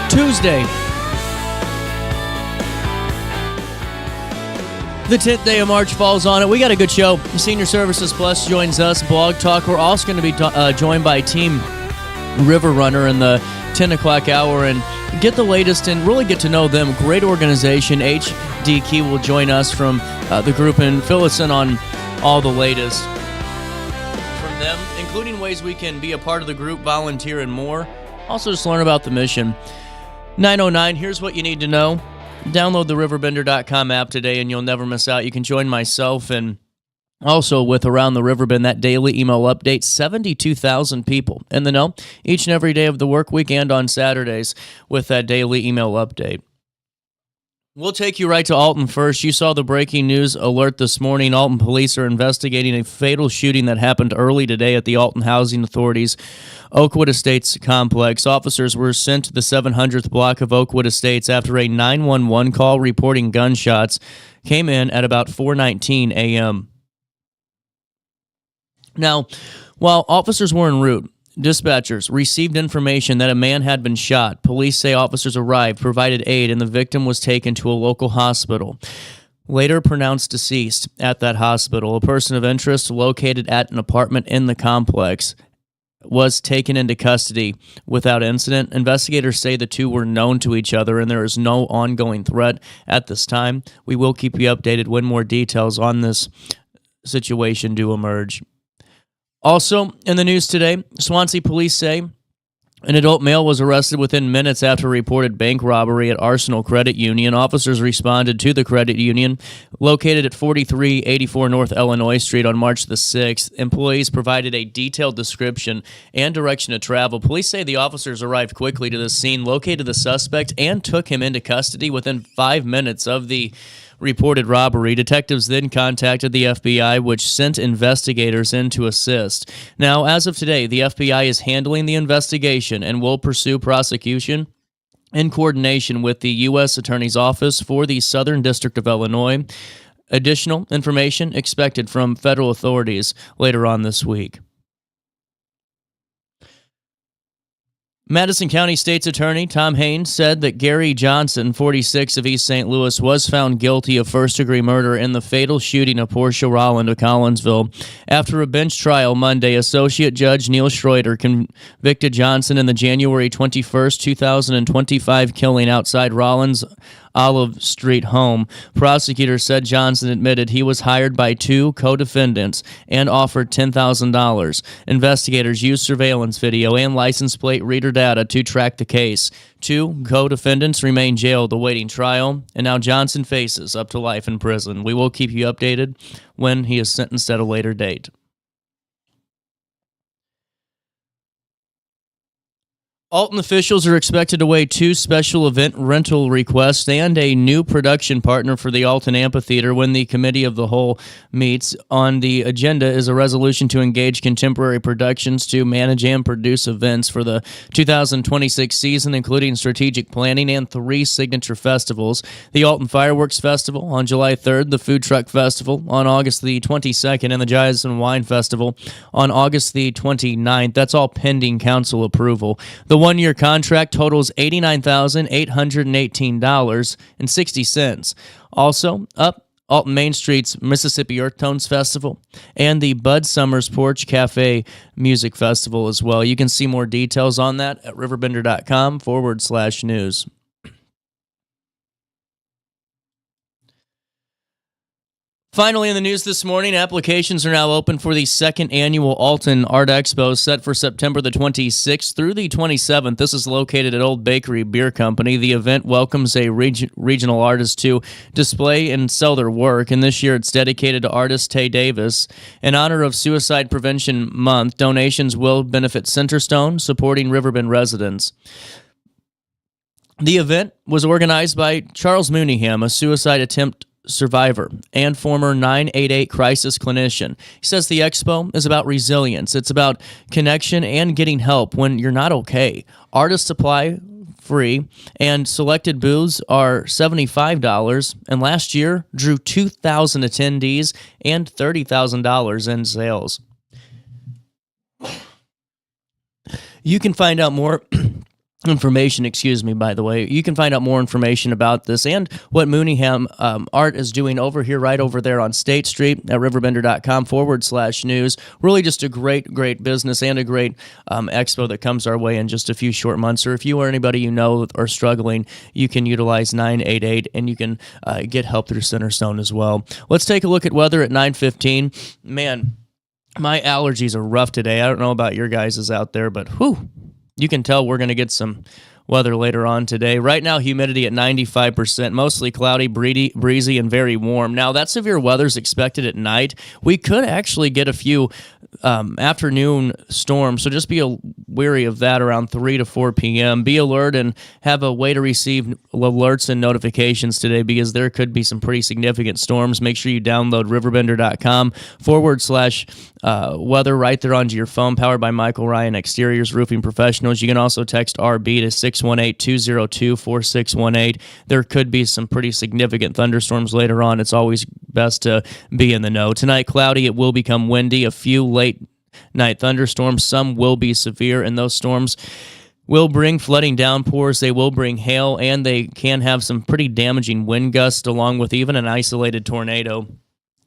Tuesday, the 10th day of March falls on it. We got a good show. Senior Services Plus joins us. Blog Talk. We're also going to be joined by Team RiverRunner in the 10 o'clock hour and get the latest and really get to know them. Great organization. HD Key will join us from the group and fill us in on all the latest from them, including ways we can be a part of the group, volunteer, and more. Also, just learn about the mission. 9:09, here's what you need to know. Download the RiverBender.com app today, and you'll never miss out. You can join myself and also with Around the Riverbend, that daily email update. 72,000 people in the know each and every day of the work week and on Saturdays with that daily email update. We'll take you right to Alton first. You saw the breaking news alert this morning. Alton police are investigating a fatal shooting that happened early today at the Alton Housing Authority's Oakwood Estates complex. Officers were sent to the 700th block of Oakwood Estates after a 911 call reporting gunshots came in at about 4:19 a.m. Now, while officers were en route, dispatchers received information that a man had been shot. Police say officers arrived, provided aid, and the victim was taken to a local hospital. Later pronounced deceased at that hospital. A person of interest located at an apartment in the complex was taken into custody without incident. Investigators say the two were known to each other and there is no ongoing threat at this time. We will keep you updated when more details on this situation do emerge. Also, in the news today, Swansea police say an adult male was arrested within minutes after a reported bank robbery at Arsenal Credit Union. Officers responded to the credit union located at 4384 North Illinois Street on March the 6th. Employees provided a detailed description and direction to travel. Police say the officers arrived quickly to the scene, located the suspect, and took him into custody within 5 minutes of the reported robbery. Detectives then contacted the FBI, which sent investigators in to assist. Now, as of today, the FBI is handling the investigation and will pursue prosecution in coordination with the U.S. Attorney's Office for the Southern District of Illinois. Additional information expected from federal authorities later on this week. Madison County State's Attorney Tom Haynes said that Gary Johnson, 46, of East St. Louis, was found guilty of first-degree murder in the fatal shooting of Portia Rolland of Collinsville. After a bench trial Monday, Associate Judge Neil Schroeder convicted Johnson in the January 21, 2025 killing outside Rolland's Olive Street home. Prosecutors said Johnson admitted he was hired by two co-defendants and offered $10,000. Investigators used surveillance video and license plate reader data to track the case. Two co-defendants remain jailed awaiting trial, and now Johnson faces up to life in prison. We will keep you updated when he is sentenced at a later date. Alton officials are expected to weigh two special event rental requests and a new production partner for the Alton Amphitheater when the Committee of the Whole meets. On the agenda is a resolution to engage Contemporary Productions to manage and produce events for the 2026 season, including strategic planning and 3 signature festivals: the Alton Fireworks Festival on July 3rd, the Food Truck Festival on August the 22nd, and the Jazz and Wine Festival on August the 29th. That's all pending council approval. The one-year contract totals $89,818.60. Also, up Alton Main Street's Mississippi Earth Tones Festival and the Bud Summers Porch Cafe Music Festival as well. You can see more details on that at RiverBender.com/news. Finally, in the news this morning, applications are now open for the second annual Alton Art Expo, set for September the 26th through the 27th. This is located at Old Bakery Beer Company. The event welcomes a regional artist to display and sell their work, and this year it's dedicated to artist Tay Davis. In honor of Suicide Prevention Month, donations will benefit Centerstone, supporting Riverbend residents. The event was organized by Charles Mooneyham, a suicide attempt survivor and former 988 crisis clinician. He says the expo is about resilience. It's about connection and getting help when you're not okay. Artists apply free, and selected booths are $75, and last year drew 2,000 attendees and $30,000 in sales. You can find out more by the way. You can find out more information about this and what Mooneyham Art is doing over here, right over there on State Street at RiverBender.com/news. Really just a great business and a great expo that comes our way in just a few short months. Or if you or anybody you know are struggling, you can utilize 988 and you can get help through Centerstone as well. Let's take a look at weather at 9:15. Man, my allergies are rough today. I don't know about your guys' out there, but whew. You can tell we're going to get some weather later on today. Right now, humidity at 95%, mostly cloudy, breezy, and very warm. Now, that severe weather is expected at night. We could actually get a few afternoon storms, so just be wary of that around 3 to 4 p.m. Be alert and have a way to receive alerts and notifications today because there could be some pretty significant storms. Make sure you download RiverBender.com /weather right there onto your phone, powered by Michael Ryan Exteriors Roofing Professionals. You can also text RB to 618-202-4618. There could be some pretty significant thunderstorms later on. It's always best to be in the know. Tonight, cloudy. It will become windy. A few late night thunderstorms. Some will be severe, and those storms will bring flooding downpours. They will bring hail, and they can have some pretty damaging wind gusts, along with even an isolated tornado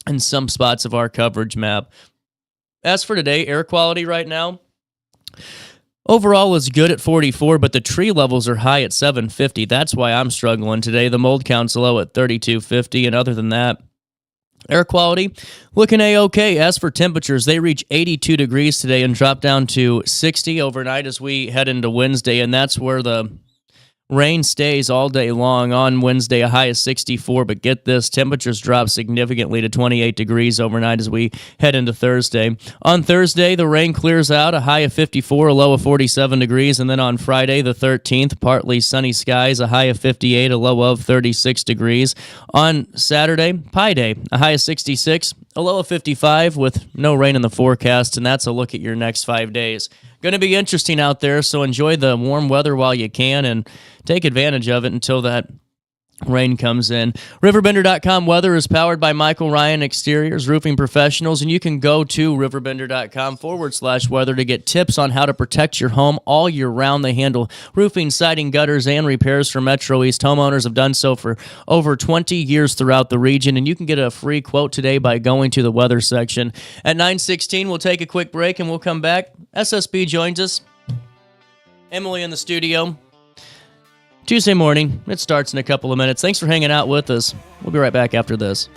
in some spots of our coverage map. As for today, air quality right now, overall is good at 44, but the tree levels are high at 750. That's why I'm struggling today. The mold count's low at 3250, and other than that, air quality looking A-okay. As for temperatures, they reach 82 degrees today and drop down to 60 overnight as we head into Wednesday, and that's where the rain stays all day long. On Wednesday, a high of 64, but get this, temperatures drop significantly to 28 degrees overnight as we head into Thursday. On Thursday, the rain clears out, a high of 54, a low of 47 degrees, and then on Friday, the 13th, partly sunny skies, a high of 58, a low of 36 degrees. On Saturday, Pi Day, a high of 66, a low of 55 with no rain in the forecast, and that's a look at your next 5 days. Going to be interesting out there, so enjoy the warm weather while you can and take advantage of it until that rain comes in. RiverBender.com weather is powered by Michael Ryan Exteriors Roofing Professionals, and you can go to RiverBender.com /weather to get tips on how to protect your home all year round. They handle roofing, siding, gutters, and repairs for Metro East. Homeowners have done so for over 20 years throughout the region, and you can get a free quote today by going to the weather section. At 9:16, we'll take a quick break, and we'll come back. SSB joins us. Emily in the studio. Tuesday morning. It starts in a couple of minutes. Thanks for hanging out with us. We'll be right back after this.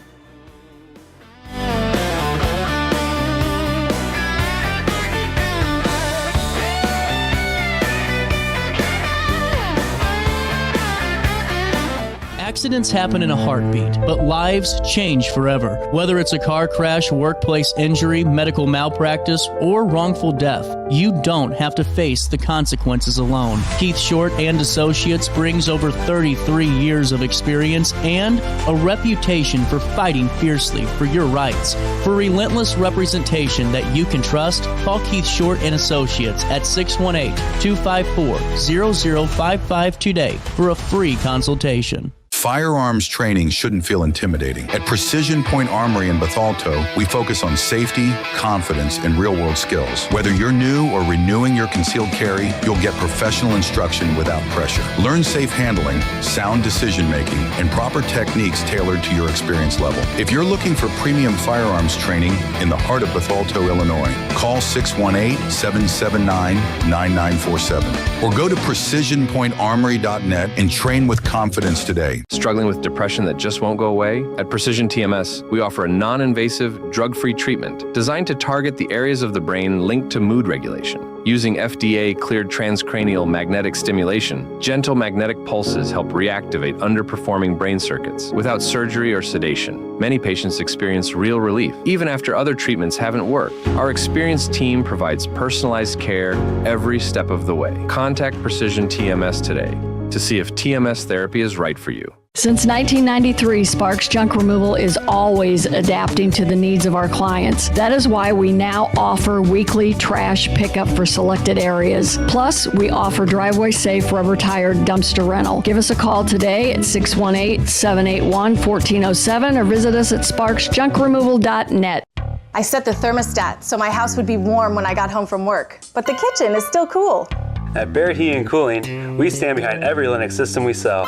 Accidents happen in a heartbeat, but lives change forever. Whether it's a car crash, workplace injury, medical malpractice, or wrongful death, you don't have to face the consequences alone. Keith Short and Associates brings over 33 years of experience and a reputation for fighting fiercely for your rights. For relentless representation that you can trust, call Keith Short and Associates at 618-254-0055 today for a free consultation. Firearms training shouldn't feel intimidating. At Precision Point Armory in Bethalto, we focus on safety, confidence, and real-world skills. Whether you're new or renewing your concealed carry, you'll get professional instruction without pressure. Learn safe handling, sound decision-making, and proper techniques tailored to your experience level. If you're looking for premium firearms training in the heart of Bethalto, Illinois, call 618-779-9947 or go to precisionpointarmory.net and train with confidence today. Struggling with depression that just won't go away? At Precision TMS, we offer a non-invasive, drug-free treatment designed to target the areas of the brain linked to mood regulation. Using FDA-cleared transcranial magnetic stimulation, gentle magnetic pulses help reactivate underperforming brain circuits without surgery or sedation. Many patients experience real relief, even after other treatments haven't worked. Our experienced team provides personalized care every step of the way. Contact Precision TMS today to see if TMS therapy is right for you. Since 1993, Sparks Junk Removal is always adapting to the needs of our clients. That is why we now offer weekly trash pickup for selected areas. Plus, we offer driveway-safe rubber-tired dumpster rental. Give us a call today at 618-781-1407 or visit us at sparksjunkremoval.net. I set the thermostat so my house would be warm when I got home from work, but the kitchen is still cool. At Barrett Heating and Cooling, we stand behind every Linux system we sell.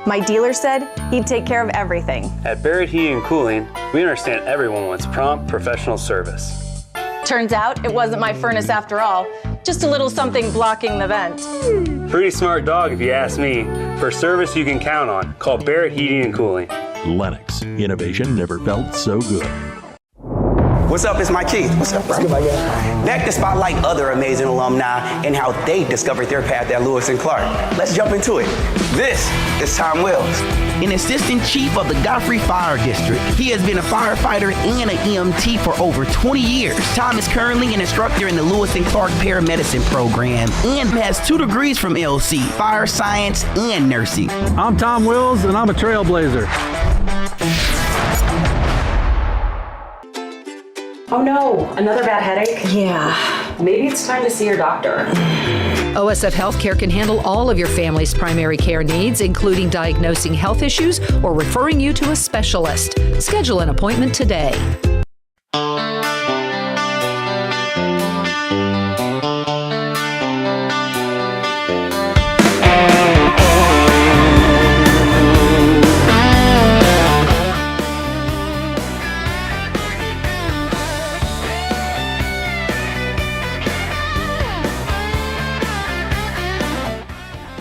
My dealer said he'd take care of everything. At Barrett Heating and Cooling, we understand everyone wants prompt, professional service. Turns out it wasn't my furnace after all, just a little something blocking the vent. Pretty smart dog if you ask me. For service you can count on, call Barrett Heating and Cooling. Lennox. Innovation never felt so good. What's up? It's Mike Keith. What's up, bro? Back to spotlight other amazing alumni and how they discovered their path at Lewis and Clark. Let's jump into it. This is Tom Wills, an assistant chief of the Godfrey Fire District. He has been a firefighter and an EMT for over 20 years. Tom is currently an instructor in the Lewis and Clark paramedicine program and has 2 degrees from LC, fire science and nursing. I'm Tom Wills, and I'm a trailblazer. Oh no, another bad headache? Yeah. Maybe it's time to see your doctor. OSF Healthcare can handle all of your family's primary care needs, including diagnosing health issues or referring you to a specialist. Schedule an appointment today.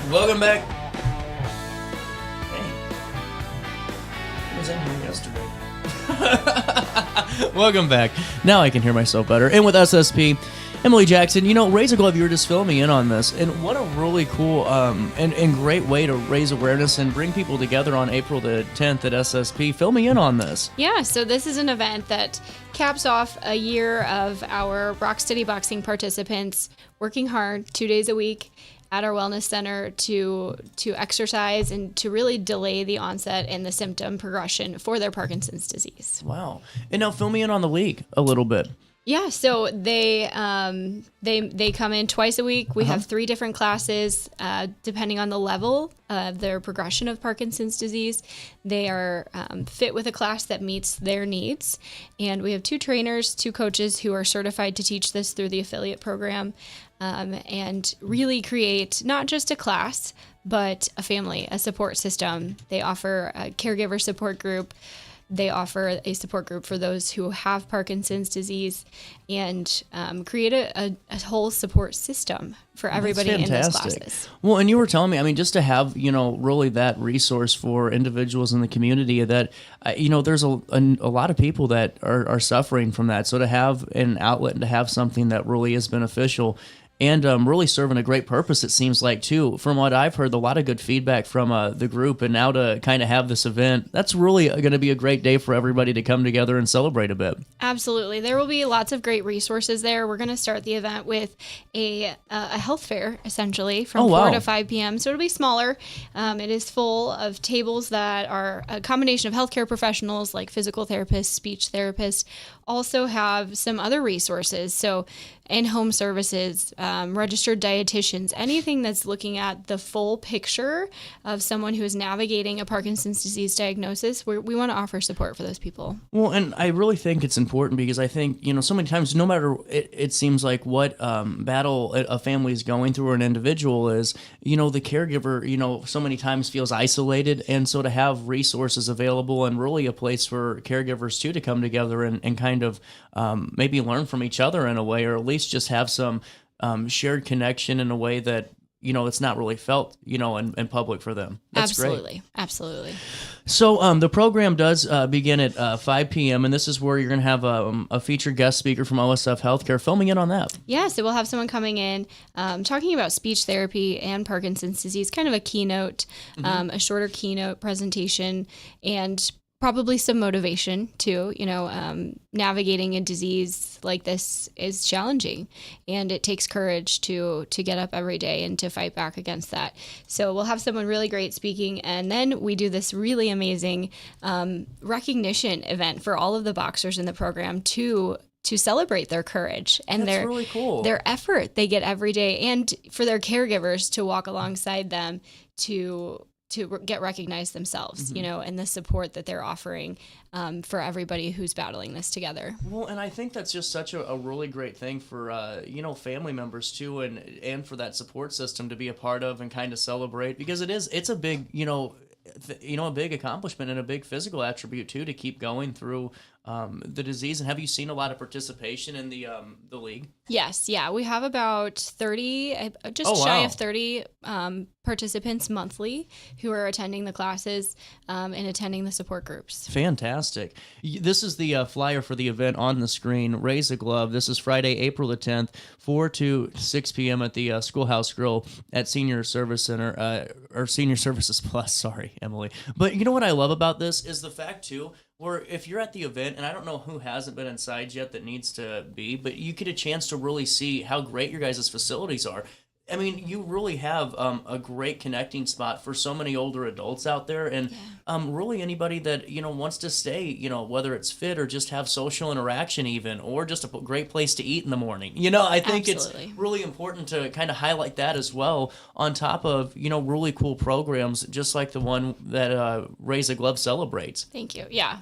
Welcome back. Hey, I was in here yesterday. Welcome back. Now I can hear myself better. And with SSP, Emily Jackson, Raise a Glove, you were just filling me in on this. And what a really cool and great way to raise awareness and bring people together on April the 10th at SSP. Fill me in on this. Yeah, so this is an event that caps off a year of our Rock Steady Boxing participants working hard 2 days a week at our wellness center to exercise and to really delay the onset and the symptom progression for their Parkinson's disease. Wow. And now fill me in on the league a little bit. Yeah, so they come in twice a week. We have 3 different classes, depending on the level of their progression of Parkinson's disease. They are fit with a class that meets their needs. And we have 2 trainers, 2 coaches who are certified to teach this through the affiliate program, and really create not just a class, but a family, a support system. They offer a caregiver support group. They offer a support group for those who have Parkinson's disease, and create a whole support system for everybody in those classes. Well, and you were telling me, just to have, really that resource for individuals in the community that, there's a lot of people that are suffering from that. So to have an outlet and to have something that really is beneficial and really serving a great purpose, it seems like, too. From what I've heard, a lot of good feedback from the group, and now to kind of have this event, that's really going to be a great day for everybody to come together and celebrate a bit. Absolutely. There will be lots of great resources there. We're going to start the event with a health fair, essentially, from 4 to 5 p.m., so it'll be smaller. It is full of tables that are a combination of healthcare professionals like physical therapists, speech therapists, also have some other resources. So in-home services, registered dietitians, anything that's looking at the full picture of someone who is navigating a Parkinson's disease diagnosis, we want to offer support for those people. Well, and I really think it's important because I think, so many times, no matter, it seems like what battle a family is going through or an individual is, the caregiver, so many times feels isolated. And so to have resources available and really a place for caregivers too to come together and kind of maybe learn from each other in a way, or at least just have some shared connection in a way that, it's not really felt, in public for them. That's Absolutely. great. Absolutely. So the program does begin at 5 p.m., and this is where you're going to have a featured guest speaker from OSF Healthcare. Fill me in on that. Yeah, so we'll have someone coming in talking about speech therapy and Parkinson's disease, kind of a keynote, a shorter keynote presentation, and probably some motivation too. Navigating a disease like this is challenging, and it takes courage to get up every day and to fight back against that. So we'll have someone really great speaking, and then we do this really amazing recognition event for all of the boxers in the program to celebrate their courage and really cool. their effort they get every day, and for their caregivers to walk alongside them to get recognized themselves, and the support that they're offering for everybody who's battling this together. Well, and I think that's just such a really great thing for, family members too, and for that support system to be a part of and kind of celebrate, because it's a big, a big accomplishment and a big physical attribute too, to keep going through the disease. And have you seen a lot of participation in the league? Yes, yeah, we have about 30, shy of 30 participants monthly who are attending the classes and attending the support groups. Fantastic. This is the flyer for the event on the screen. Raise a Glove. This is Friday, April the 10th, 4 to 6 p.m. at the Schoolhouse Grill at Senior Service Center, or Senior Services Plus. Sorry, Emily. But you know what I love about this is the fact, too, where if you're at the event, and I don't know who hasn't been inside yet that needs to be, but you get a chance to really see how great your guys' facilities are. I mean, you really have a great connecting spot for so many older adults out there, and really anybody that wants to stay, whether it's fit or just have social interaction, even, or just a great place to eat in the morning. I think Absolutely. It's really important to kind of highlight that as well, on top of really cool programs just like the one that Raise a Glove celebrates. Thank you. Yeah.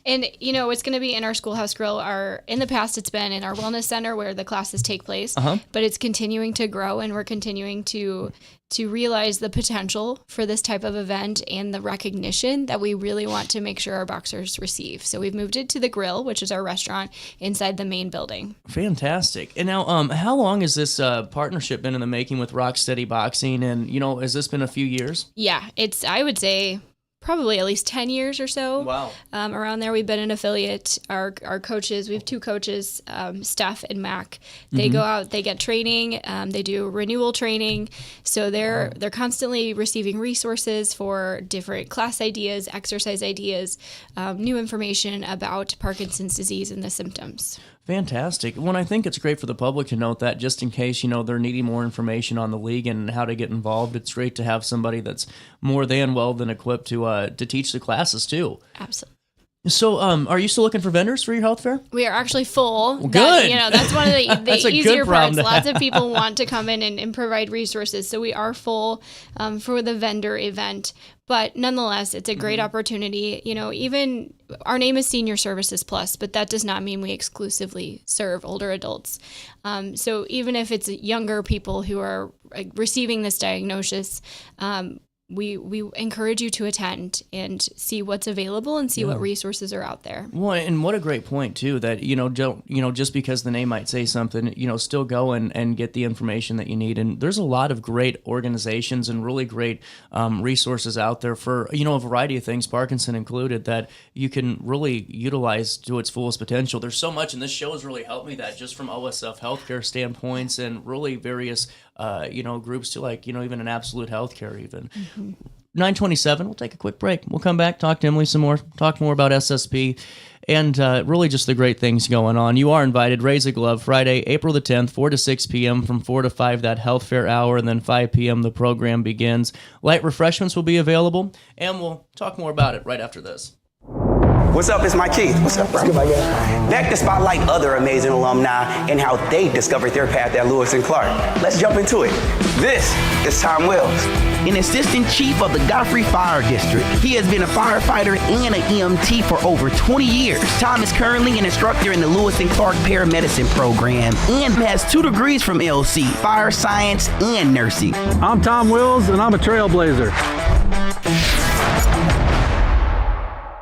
And it's going to be in our Schoolhouse Grill. In the past, it's been in our wellness center where the classes take place, but it's continuing to grow, and we're continuing to realize the potential for this type of event and the recognition that we really want to make sure our boxers receive. So we've moved it to the Grill, which is our restaurant inside the main building. Fantastic. And now, how long has this partnership been in the making with Rocksteady Boxing? And, has this been a few years? Yeah, I would say, probably at least 10 years or so. Wow. Around there, we've been an affiliate. Our coaches, we have two coaches, Steph and Mac. They go out, they get training, they do renewal training. So they're constantly receiving resources for different class ideas, exercise ideas, new information about Parkinson's disease and the symptoms. Fantastic. Well, I think it's great for the public to note that, just in case, they're needing more information on the league and how to get involved. It's great to have somebody that's more than equipped to teach the classes too. Absolutely. So, are you still looking for vendors for your health fair? We are actually full. Well, good. That's one of the That's a easier good problem parts. to Lots have. of people want to come in and provide resources. So we are full for the vendor event. But nonetheless, it's a great opportunity. Even our name is Senior Services Plus, but that does not mean we exclusively serve older adults. So even if it's younger people who are receiving this diagnosis, we encourage you to attend and see what's available and see what resources are out there. Well, and what a great point too, that don't just because the name might say something, still go and get the information that you need. And there's a lot of great organizations and really great resources out there for a variety of things, Parkinson included, that you can really utilize to its fullest potential. There's so much, and this show has really helped me that, just from OSF healthcare standpoints and really various groups to even an Absolute Healthcare even. 9:27. We'll take a quick break. We'll come back, talk to Emily some more, talk more about SSP, and really just the great things going on. You are invited. Raise a Glove, Friday, April the 10th, 4 to 6 p.m. From 4 to 5, that health fair hour, and then 5 p.m. the program begins. Light refreshments will be available, and we'll talk more about it right after this. What's up? It's my Keith. What's up, bro? Back to spotlight other amazing alumni and how they discovered their path at Lewis and Clark. Let's jump into it. This is Tom Wells, an assistant chief of the Godfrey Fire District. He has been a firefighter and an EMT for over 20 years. Tom is currently an instructor in the Lewis and Clark Paramedicine program and has 2 degrees from LC, fire science and nursing. I'm Tom Wills, and I'm a trailblazer.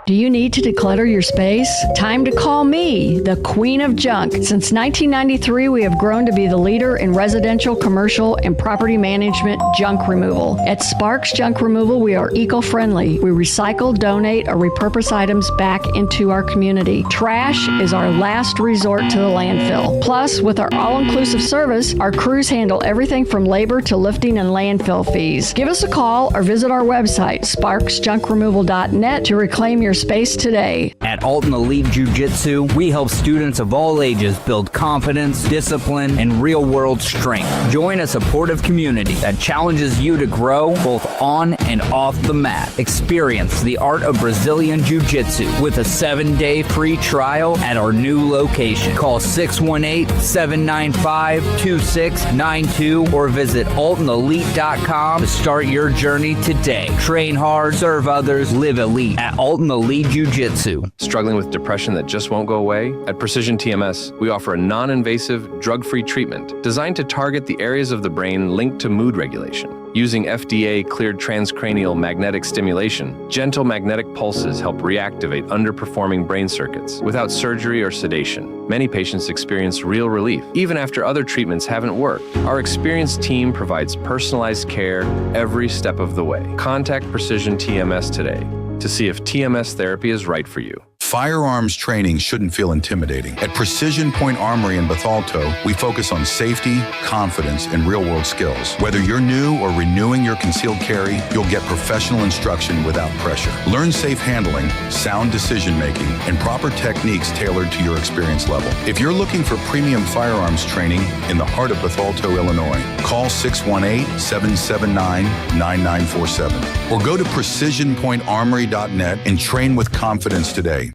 Do you need to declutter your space? Time to call me, the Queen of Junk. Since 1993, we have grown to be the leader in residential, commercial, and property management junk removal. At Sparks Junk Removal, we are eco-friendly. We recycle, donate, or repurpose items back into our community. Trash is our last resort to the landfill. Plus, with our all-inclusive service, our crews handle everything from labor to lifting and landfill fees. Give us a call or visit our website, sparksjunkremoval.net, to reclaim your space today. At Alton Elite Jiu-Jitsu, we help students of all ages build confidence, discipline, and real-world strength. Join a supportive community that challenges you to grow both on and off the mat. Experience the art of Brazilian Jiu-Jitsu with a 7-day free trial at our new location. Call 618-795-2692 or visit AltonElite.com to start your journey today. Train hard, serve others, live elite at Alton Elite Jiu-Jitsu. Struggling with depression that just won't go away? At Precision TMS, we offer a non-invasive, drug-free treatment designed to target the areas of the brain linked to mood regulation. Using FDA-cleared transcranial magnetic stimulation, gentle magnetic pulses help reactivate underperforming brain circuits without surgery or sedation. Many patients experience real relief, even after other treatments haven't worked. Our experienced team provides personalized care every step of the way. Contact Precision TMS today to see if TMS therapy is right for you. Firearms training shouldn't feel intimidating. At Precision Point Armory in Bethalto, we focus on safety, confidence, and real-world skills. Whether you're new or renewing your concealed carry, you'll get professional instruction without pressure. Learn safe handling, sound decision-making, and proper techniques tailored to your experience level. If you're looking for premium firearms training in the heart of Bethalto, Illinois, call 618-779-9947 or go to precisionpointarmory.net and train with confidence today.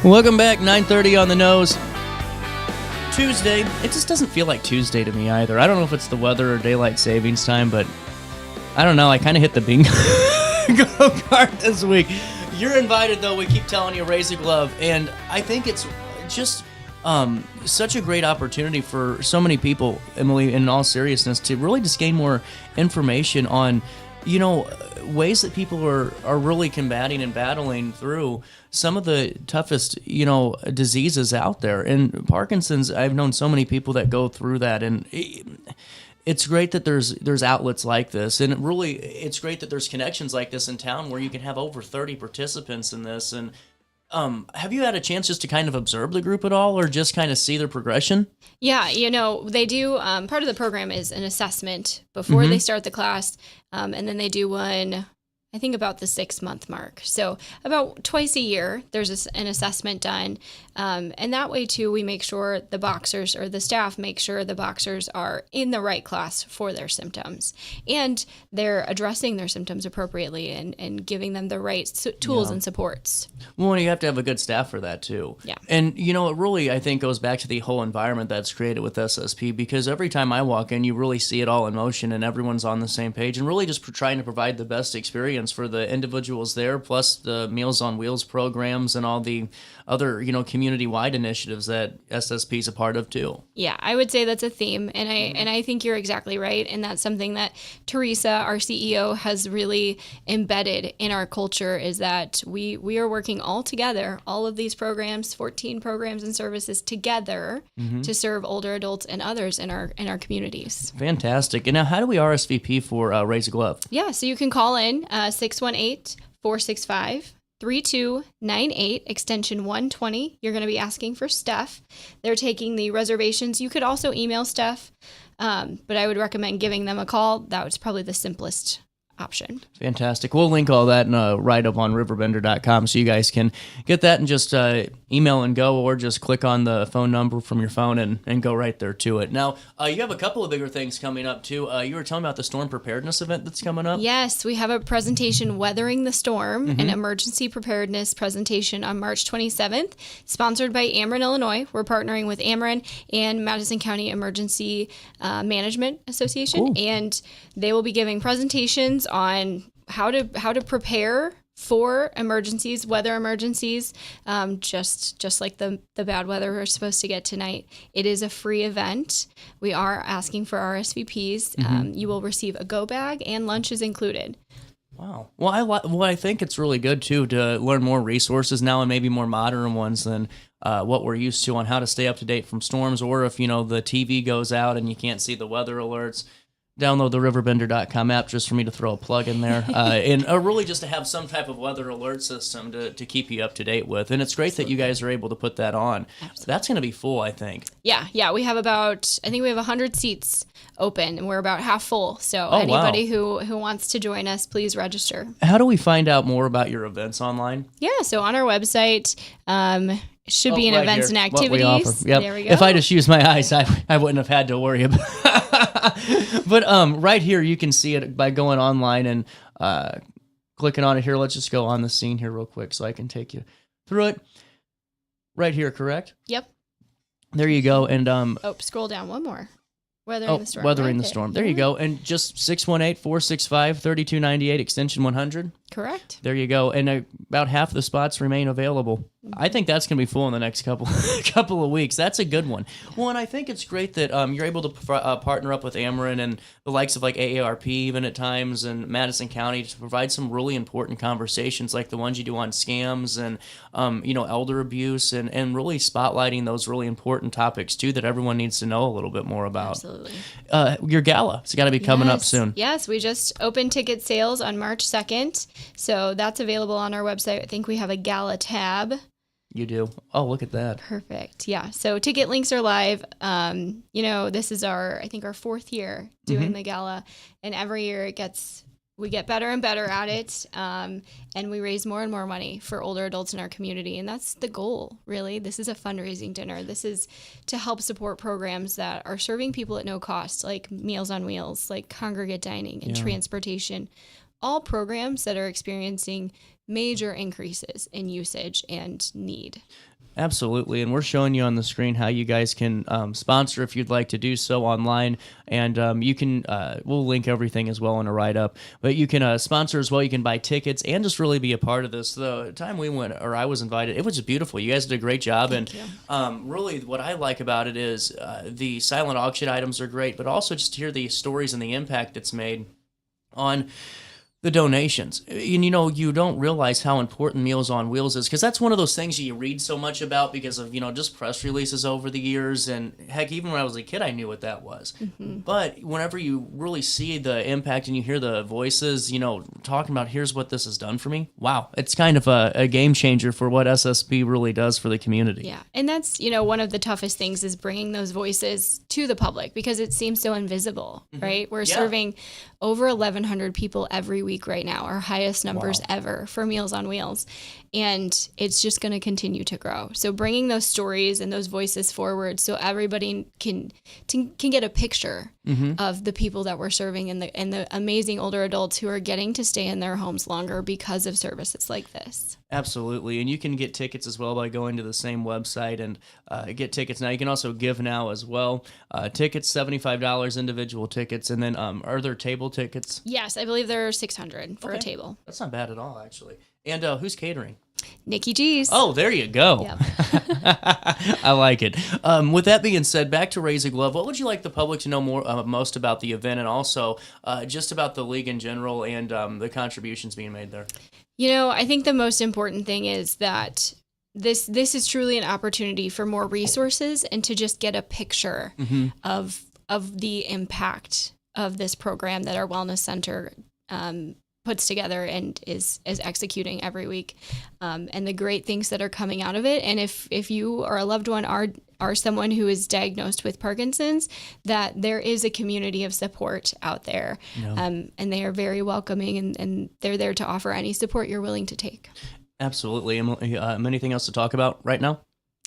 Welcome back, 9:30 on the nose. Tuesday. It just doesn't feel like Tuesday to me either. I don't know if it's the weather or daylight savings time, but I don't know. I kind of hit the bingo card this week. You're invited, though. We keep telling you, raise a glove. And I think it's just such a great opportunity for so many people, Emily, in all seriousness, to really just gain more information on, you know, ways that people are really combating and battling through some of the toughest, you know, diseases out there. And Parkinson's, I've known so many people that go through that, and it's great that there's outlets like this, and it's great that there's connections like this in town where you can have over 30 participants in this. And have you had a chance just to kind of observe the group at all, or just kind of see their progression? Yeah, you know, they do, part of the program is an assessment before they start the class, and then they do one, I think, about the 6-month mark. So about twice a year, there's an assessment done. And that way, too, we make sure the boxers, or the staff make sure the boxers are in the right class for their symptoms. And they're addressing their symptoms appropriately and giving them the right tools and supports. Well, you have to have a good staff for that, too. Yeah. And, you know, it really, I think, goes back to the whole environment that's created with SSP, because every time I walk in, you really see it all in motion and everyone's on the same page, and really just trying to provide the best experience for the individuals there, plus the Meals on Wheels programs and all the other, you know, community-wide initiatives that SSP is a part of too. Yeah, I would say that's a theme, and I think you're exactly right, and that's something that Teresa, our CEO, has really embedded in our culture, is that we are working all together, all of these programs, 14 programs and services together to serve older adults and others in our communities. Fantastic. And now, how do we RSVP for Raise a Glove? Yeah, so you can call in 618-465-3298, extension 120. You're going to be asking for Steph. They're taking the reservations. You could also email Steph, but I would recommend giving them a call. That was probably the simplest option. Fantastic. We'll link all that in a write-up on RiverBender.com so you guys can get that and just email and go, or just click on the phone number from your phone and go right there to it. Now, you have a couple of bigger things coming up, too. You were telling me about the storm preparedness event that's coming up? Yes, we have a presentation, Weathering the Storm, an emergency preparedness presentation on March 27th, sponsored by Ameren, Illinois. We're partnering with Ameren and Madison County Emergency Management Association, and they will be giving presentations on how to prepare for emergencies, weather emergencies, just like the bad weather we're supposed to get tonight. It is a free event. We are asking for RSVPs. You will receive a go bag, and lunch is included. Wow. Well, I think it's really good, too, to learn more resources now and maybe more modern ones than what we're used to on how to stay up to date from storms, or if, the TV goes out and you can't see the weather alerts. Download the RiverBender.com app just for me to throw a plug in there. And really just to have some type of weather alert system to keep you up to date with. And it's great that you guys are able to put that on. Absolutely. That's going to be full, I think. Yeah. We have I think we have 100 seats open, and we're about half full. So anybody who wants to join us, please register. How do we find out more about your events online? Yeah, so on our website, it should be in events here. and activities. Yep. There we go. If I just used my eyes, I wouldn't have had to worry about But right here, you can see it by going online and clicking on it here. Let's just go on the scene here real quick so I can take you through it. Right here, correct? Yep. There you go. And scroll down one more. Weathering the storm. Weathering the storm. There you go. And just 618-465-3298, extension 100. Correct. There you go. And about half the spots remain available. Mm-hmm. I think that's going to be full in the next couple of weeks. That's a good one. Well, and I think it's great that you're able to partner up with Ameren and the likes of like AARP even at times and Madison County to provide some really important conversations like the ones you do on scams and, elder abuse and really spotlighting those really important topics too that everyone needs to know a little bit more about. Absolutely. Your gala, it's got to be coming up soon. Yes, we just opened ticket sales on March 2nd. So that's available on our website. I think we have a gala tab. You do? Oh, look at that. Perfect. Yeah. So ticket links are live. This is our fourth year doing the gala, and every year we get better and better at it. And we raise more and more money for older adults in our community. And that's the goal, really. This is a fundraising dinner. This is to help support programs that are serving people at no cost, like Meals on Wheels, like congregate dining and transportation. All programs that are experiencing major increases in usage and need. Absolutely, and we're showing you on the screen how you guys can sponsor if you'd like to do so online, and you can, we'll link everything as well in a write-up, but you can sponsor as well. You can buy tickets and just really be a part of this. The time we went, or I was invited, it was just beautiful. You guys did a great job. Thank you. Really what I like about it is the silent auction items are great, but also just to hear the stories and the impact it's made on the donations. And you don't realize how important Meals on Wheels is, because that's one of those things you read so much about because of, just press releases over the years. And heck, even when I was a kid, I knew what that was. Mm-hmm. But whenever you really see the impact and you hear the voices, talking about here's what this has done for me, wow, it's kind of a game changer for what SSB really does for the community. Yeah. And that's, one of the toughest things is bringing those voices to the public because it seems so invisible, right? We're serving over 1,100 people every week right now, our highest numbers ever for Meals on Wheels. And it's just going to continue to grow. So bringing those stories and those voices forward so everybody can get a picture of the people that we're serving and the amazing older adults who are getting to stay in their homes longer because of services like this. Absolutely. And you can get tickets as well by going to the same website and get tickets now. You can also give now as well. Tickets, $75 individual tickets. And then are there table tickets? Yes, I believe there are 600 for a table. That's not bad at all, actually. And who's catering? Nikki G's. Oh, there you go. Yep. I like it. With that being said, back to Raise a Glove, what would you like the public to know most about the event and also just about the league in general and the contributions being made there? I think the most important thing is that this is truly an opportunity for more resources and to just get a picture of the impact of this program that our Wellness Center puts together and is executing every week, and the great things that are coming out of it. And if you or a loved one are someone who is diagnosed with Parkinson's, that there is a community of support out there, and they are very welcoming, and they're there to offer any support you're willing to take. Absolutely. Anything else to talk about right now?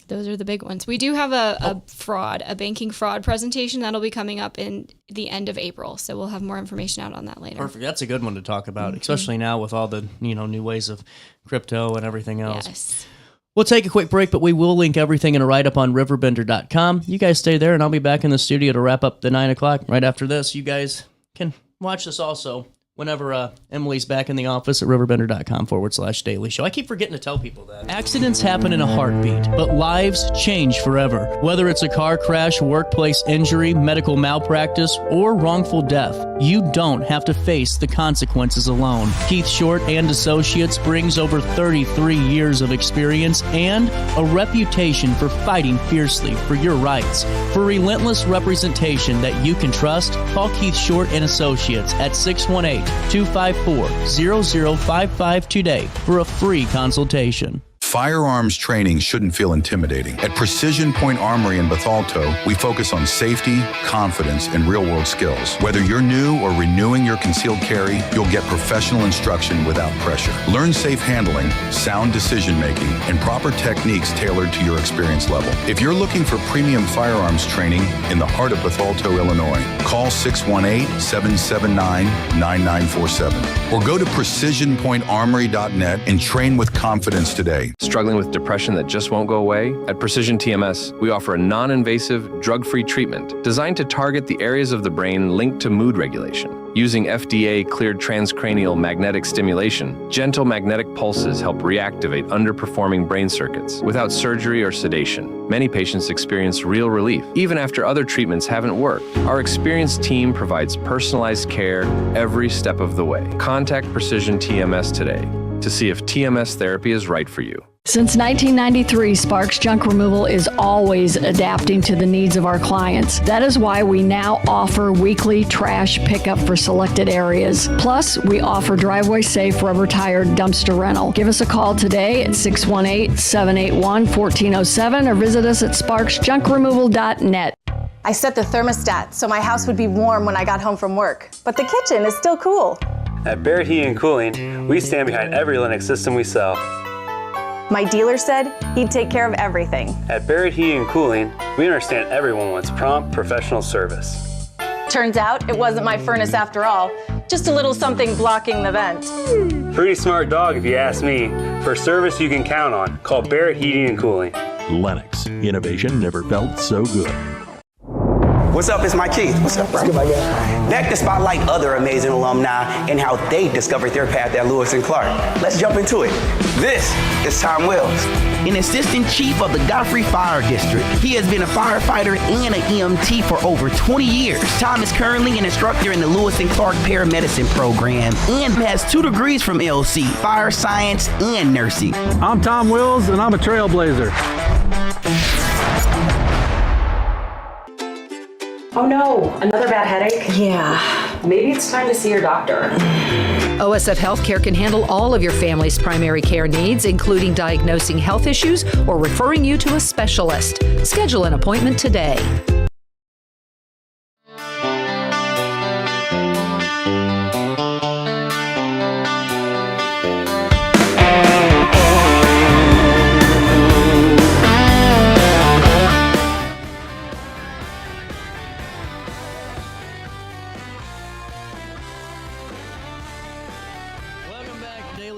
Those are the big ones. We do have a banking fraud presentation that'll be coming up in the end of April. So we'll have more information out on that later. Perfect. That's a good one to talk about, especially now with all the new ways of crypto and everything else. Yes. We'll take a quick break, but we will link everything in a write-up on RiverBender.com. You guys stay there, and I'll be back in the studio to wrap up the 9 o'clock. Right after this, you guys can watch this also whenever Emily's back in the office at RiverBender.com/daily show. I keep forgetting to tell people that. Accidents happen in a heartbeat, but lives change forever. Whether it's a car crash, workplace injury, medical malpractice, or wrongful death, you don't have to face the consequences alone. Keith Short and Associates brings over 33 years of experience and a reputation for fighting fiercely for your rights. For relentless representation that you can trust, call Keith Short and Associates at 618-254-0055 today for a free consultation. Firearms training shouldn't feel intimidating. At Precision Point Armory in Bethalto, we focus on safety, confidence, and real-world skills. Whether you're new or renewing your concealed carry, you'll get professional instruction without pressure. Learn safe handling, sound decision-making, and proper techniques tailored to your experience level. If you're looking for premium firearms training in the heart of Bethalto, Illinois, call 618-779-9947 or go to precisionpointarmory.net and train with confidence today. Struggling with depression that just won't go away? At Precision TMS, we offer a non-invasive, drug-free treatment designed to target the areas of the brain linked to mood regulation. Using FDA-cleared transcranial magnetic stimulation, gentle magnetic pulses help reactivate underperforming brain circuits without surgery or sedation. Many patients experience real relief, even after other treatments haven't worked. Our experienced team provides personalized care every step of the way. Contact Precision TMS today to see if TMS therapy is right for you. Since 1993, Sparks Junk Removal is always adapting to the needs of our clients. That is why we now offer weekly trash pickup for selected areas. Plus, we offer driveway-safe rubber-tired dumpster rental. Give us a call today at 618-781-1407 or visit us at sparksjunkremoval.net. I set the thermostat so my house would be warm when I got home from work, but the kitchen is still cool. At Barrett Heating and Cooling, we stand behind every Lennox system we sell. My dealer said he'd take care of everything. At Barrett Heating and Cooling, we understand everyone wants prompt, professional service. Turns out it wasn't my furnace after all, just a little something blocking the vent. Pretty smart dog if you ask me. For service you can count on, call Barrett Heating and Cooling. Lennox. Innovation never felt so good. What's up, it's Mike Keith. What's up, bro? Back to spotlight other amazing alumni and how they discovered their path at Lewis and Clark. Let's jump into it. This is Tom Wells, an assistant chief of the Godfrey Fire District. He has been a firefighter and an EMT for over 20 years. Tom is currently an instructor in the Lewis and Clark Paramedicine program and has 2 degrees from LC, fire science and nursing. I'm Tom Wills, and I'm a trailblazer. Oh no, another bad headache? Yeah. Maybe it's time to see your doctor. OSF Healthcare can handle all of your family's primary care needs, including diagnosing health issues or referring you to a specialist. Schedule an appointment today.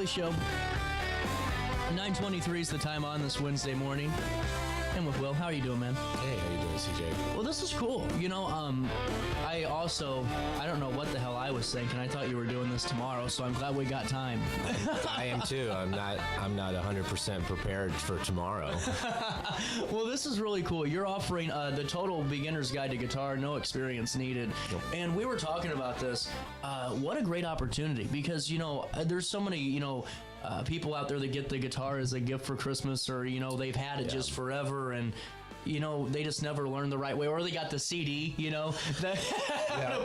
Show. 9:23 is the time on this Wednesday morning. And with Will, how are you doing, man? Hey, how you doing, CJ? Well, this is cool. You know, I don't know what the hell I was thinking. I thought you were doing this tomorrow, so I'm glad we got time. I am too. I'm not 100% prepared for tomorrow. Well, this is really cool. You're offering the total beginner's guide to guitar, no experience needed. Yep. And we were talking about this. What a great opportunity, because, you know, there's so many, you know, people out there that get the guitar as a gift for Christmas, or, you know, they've had it just forever, and, you know, they just never learned the right way, or they got the CD, you know, that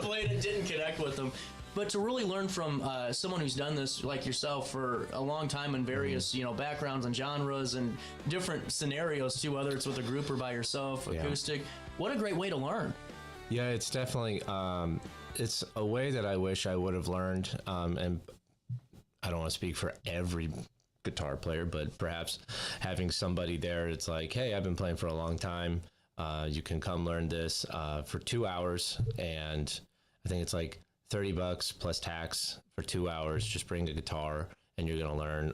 played it didn't connect with them. But to really learn from someone who's done this like yourself for a long time in various, you know, backgrounds and genres and different scenarios too, whether it's with a group or by yourself, acoustic, what a great way to learn. Yeah, it's definitely, it's a way that I wish I would have learned, and I don't want to speak for every guitar player, but perhaps having somebody there, it's like, hey, I've been playing for a long time. You can come learn this for 2 hours, and I think it's like $30 plus tax for 2 hours. Just bring a guitar, and you're going to learn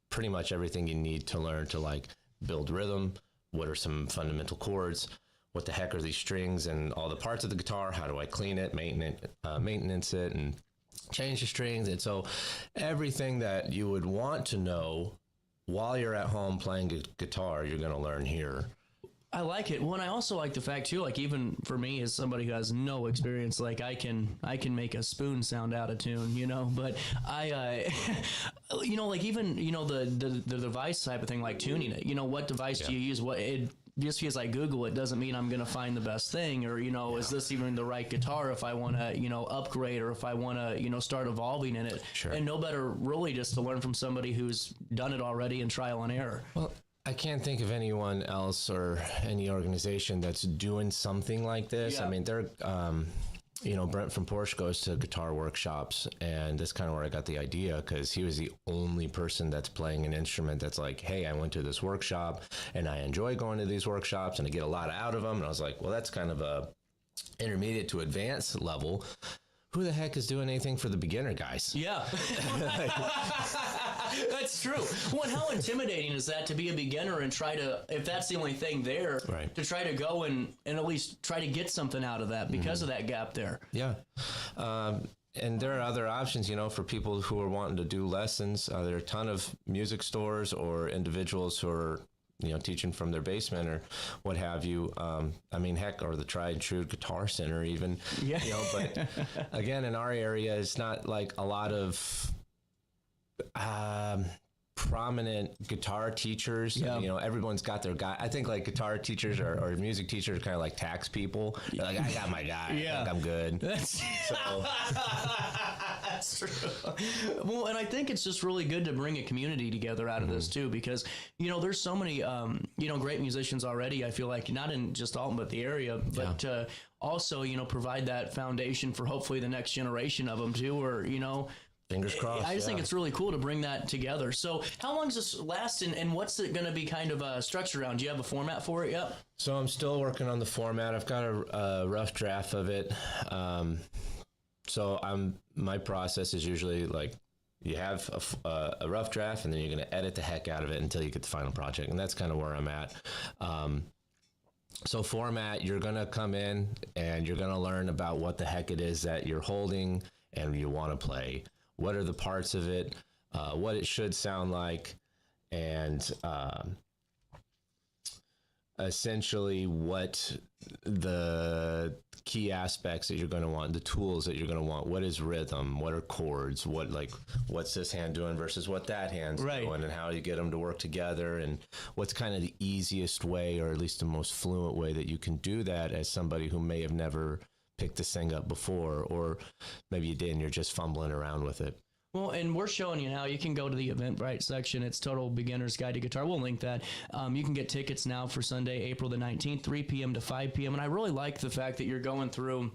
pretty much everything you need to learn to like build rhythm. What are some fundamental chords? What the heck are these strings and all the parts of the guitar? How do I clean it, maintenance it, and change the strings. And so everything that you would want to know while you're at home playing guitar, you're going to learn here. I like it. Well, and I also like the fact too, like even for me as somebody who has no experience, like I can make a spoon sound out of tune, you know, but I, you know, like even, you know, the device type of thing, like tuning it, you know, what device do you use? Just because I Google it doesn't mean I'm going to find the best thing, or, you know, is this even the right guitar if I want to, you know, upgrade, or if I want to, you know, start evolving in it. Sure. And no better really just to learn from somebody who's done it already and trial and error. Well, I can't think of anyone else or any organization that's doing something like this. Yeah. I mean, they're, you know, Brent from Porsche goes to guitar workshops, and that's kind of where I got the idea, because he was the only person that's playing an instrument that's like, hey, I went to this workshop and I enjoy going to these workshops and I get a lot out of them. And I was like, well, that's kind of a intermediate to advanced level. Who the heck is doing anything for the beginner guys? Yeah. That's true. Well, and how intimidating is that to be a beginner and try to, if that's the only thing there, right, to try to go and at least try to get something out of that because of that gap there. Yeah. And there are other options, you know, for people who are wanting to do lessons. There are a ton of music stores or individuals who are, you know, teaching from their basement or what have you. I mean, heck, or the tried and true Guitar Center even, you know, but again, in our area, it's not like a lot of prominent guitar teachers. You know, everyone's got their guy. I think like guitar teachers or music teachers are kind of like tax people. They're like, I got my guy. Yeah. I'm good. That's true. Well, and I think it's just really good to bring a community together out of this too, because, you know, there's so many, you know, great musicians already. I feel like not in just Alton, but the area, but also, you know, provide that foundation for hopefully the next generation of them too, or, you know, fingers crossed. I just think it's really cool to bring that together. So how long does this last, and what's it going to be kind of structured around? Do you have a format for it yet? So I'm still working on the format. I've got a rough draft of it. So my process is usually like you have a rough draft, and then you're going to edit the heck out of it until you get the final project. And that's kind of where I'm at. So format, you're going to come in and you're going to learn about what the heck it is that you're holding and you want to play. What are the parts of it, what it should sound like, and essentially what the key aspects that you're going to want, the tools that you're going to want. What is rhythm? What are chords? What's this hand doing versus what that hand's doing, and how do you get them to work together, and what's kind of the easiest way, or at least the most fluent way that you can do that as somebody who may have never picked this thing up before, or maybe you did and you're just fumbling around with it. Well, and we're showing you now. You can go to the Eventbrite section. It's Total Beginner's Guide to Guitar. We'll link that. You can get tickets now for Sunday, April the 19th, 3 p.m. to 5 p.m. And I really like the fact that you're going through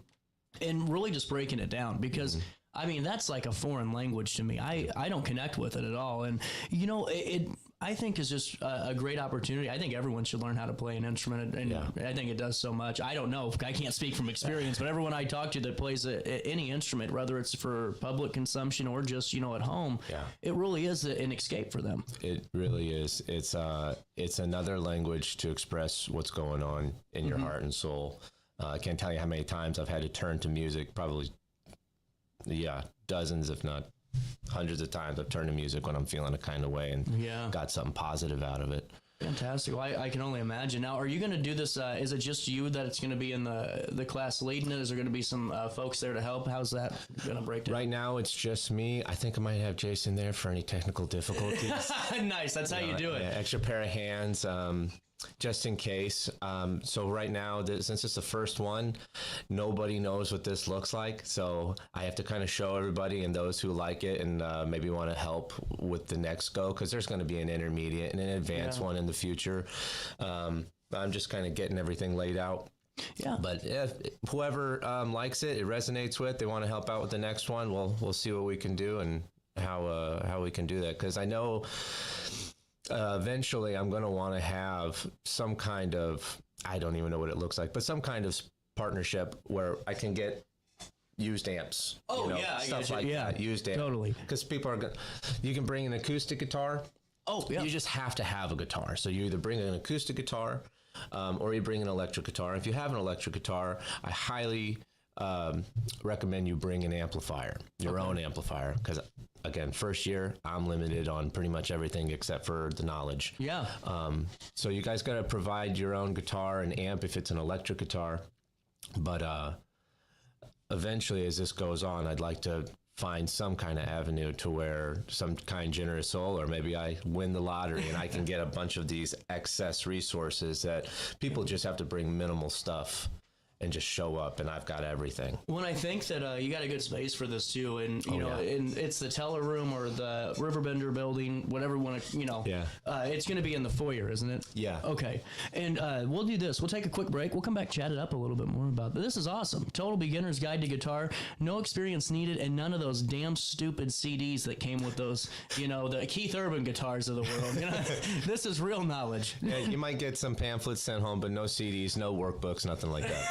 and really just breaking it down, because I mean, that's like a foreign language to me. I don't connect with it at all. And, you know, it I think is just a great opportunity. I think everyone should learn how to play an instrument, and I think it does so much. I don't know. I can't speak from experience, but everyone I talk to that plays any instrument, whether it's for public consumption or just, you know, at home, it really is an escape for them. It really is. It's another language to express what's going on in your heart and soul. I can't tell you how many times I've had to turn to music, probably, dozens, if not hundreds of times I've turned to music when I'm feeling a kind of way and got something positive out of it. Fantastic. Well, I can only imagine. Now, are you going to do this? Is it just you that it's going to be in the class leading it? Is there going to be some folks there to help? How's that going to break down? Right now, it's just me. I think I might have Jason there for any technical difficulties. Nice. That's how you do it. Extra pair of hands. Just in case. So right now, since it's the first one, nobody knows what this looks like. So I have to kind of show everybody and those who like it and maybe want to help with the next go, because there's going to be an intermediate and an advanced one in the future. I'm just kind of getting everything laid out. Yeah. But if whoever likes it, it resonates with, they want to help out with the next one, we'll see what we can do and how we can do that. Because I know eventually I'm going to want to have some kind of, I don't even know what it looks like, but some kind of partnership where I can get used amps. Oh, stuff like that. Used amps. Totally. Because people are you can bring an acoustic guitar. Oh, yeah. You just have to have a guitar. So you either bring an acoustic guitar or you bring an electric guitar. If you have an electric guitar, I highly recommend you bring an amplifier, your own amplifier, because again, first year I'm limited on pretty much everything except for the knowledge. Yeah. So you guys got to provide your own guitar and amp if it's an electric guitar. But eventually, as this goes on, I'd like to find some kind of avenue to where some kind generous soul, or maybe I win the lottery and I can get a bunch of these excess resources that people just have to bring minimal stuff and just show up, and I've got everything. When I think that you got a good space for this too, and you know, and it's the teller room or the Riverbender building, whatever one, it's going to be in the foyer, isn't it? Yeah. Okay, and we'll do this. We'll take a quick break. We'll come back, chat it up a little bit more about this. This is awesome. Total beginner's guide to guitar, no experience needed, and none of those damn stupid CDs that came with those, the Keith Urban guitars of the world. This is real knowledge. Yeah, you might get some pamphlets sent home, but no CDs, no workbooks, nothing like that.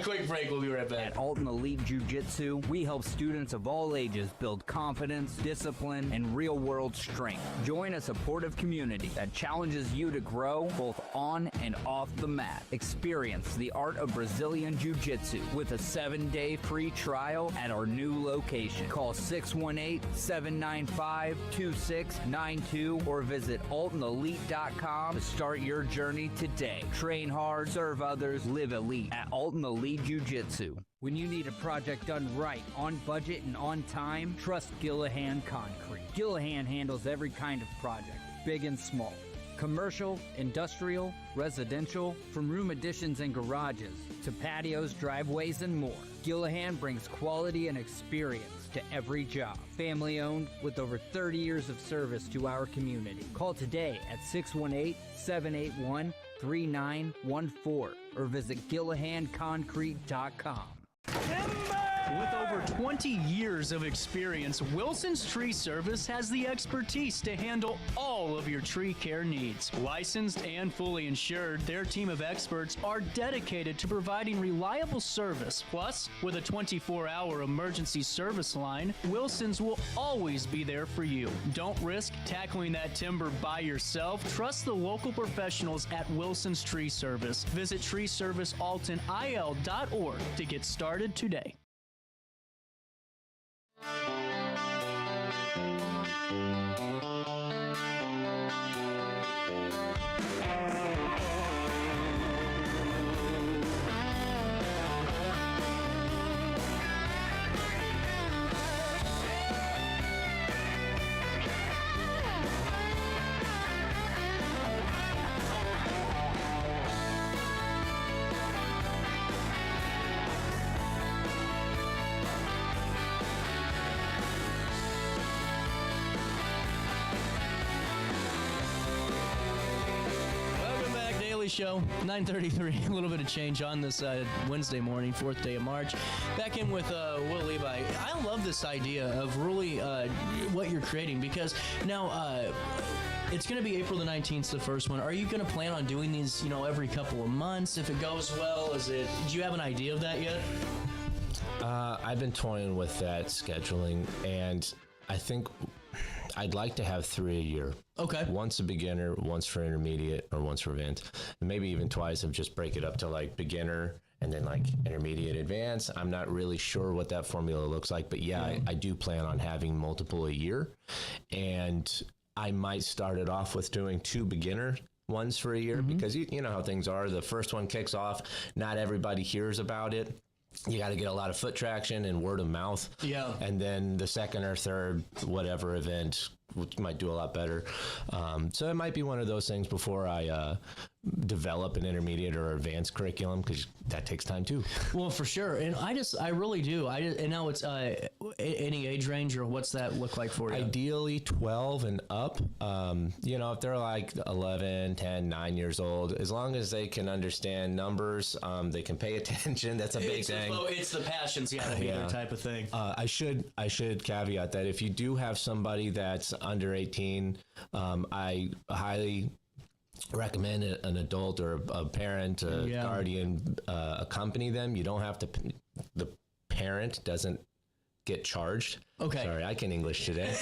Quick break, we'll be right back. At Alton Elite Jiu-Jitsu, we help students of all ages build confidence, discipline, and real-world strength. Join a supportive community that challenges you to grow both on and off the mat. Experience the art of Brazilian Jiu-Jitsu with a 7-day free trial at our new location. Call 618-795-2692 or visit AltonElite.com to start your journey today. Train hard, serve others, live elite at Alton Elite Jiu-Jitsu. When you need a project done right, on budget, and on time, trust Gillahan Concrete. Gillahan handles every kind of project, big and small. Commercial, industrial, residential, from room additions and garages to patios, driveways, and more. Gillahan brings quality and experience to every job. Family owned with over 30 years of service to our community. Call today at 618-781-3914 or visit GillahanConcrete.com. With over 20 years of experience, Wilson's Tree Service has the expertise to handle all of your tree care needs. Licensed and fully insured, their team of experts are dedicated to providing reliable service. Plus, with a 24-hour emergency service line, Wilson's will always be there for you. Don't risk tackling that timber by yourself. Trust the local professionals at Wilson's Tree Service. Visit treeservicealtonil.org to get started today. Show 9:33. A little bit of change on this Wednesday morning, 4th day of March. Back in with Will Levi. I love this idea of really what you're creating, because now it's going to be April the 19th, the first one. Are you going to plan on doing these, every couple of months if it goes well? Do you have an idea of that yet? I've been toying with that scheduling, and I think I'd like to have 3 a year. Okay. Once a beginner, once for intermediate, or once for advanced. And maybe even twice, of just break it up to like beginner and then like intermediate, advanced. I'm not really sure what that formula looks like, but I do plan on having multiple a year. And I might start it off with doing 2 beginner ones for a year, because you know how things are. The first one kicks off, not everybody hears about it. You got to get a lot of foot traction and word of mouth. Yeah. And then the second or third, whatever event, which might do a lot better. So it might be one of those things before I develop an intermediate or advanced curriculum, because that takes time too. Well, for sure. And I really do. And now it's any age range, or what's that look like for you? Ideally 12 and up. If they're like 11, 10, 9 years old, as long as they can understand numbers, they can pay attention. That's a big thing. It's the passions, type of thing. I should caveat that if you do have somebody that's under 18, I highly recommend an adult or a parent, a guardian, accompany them. You don't have to, the parent doesn't get charged Okay. Sorry, I can English today.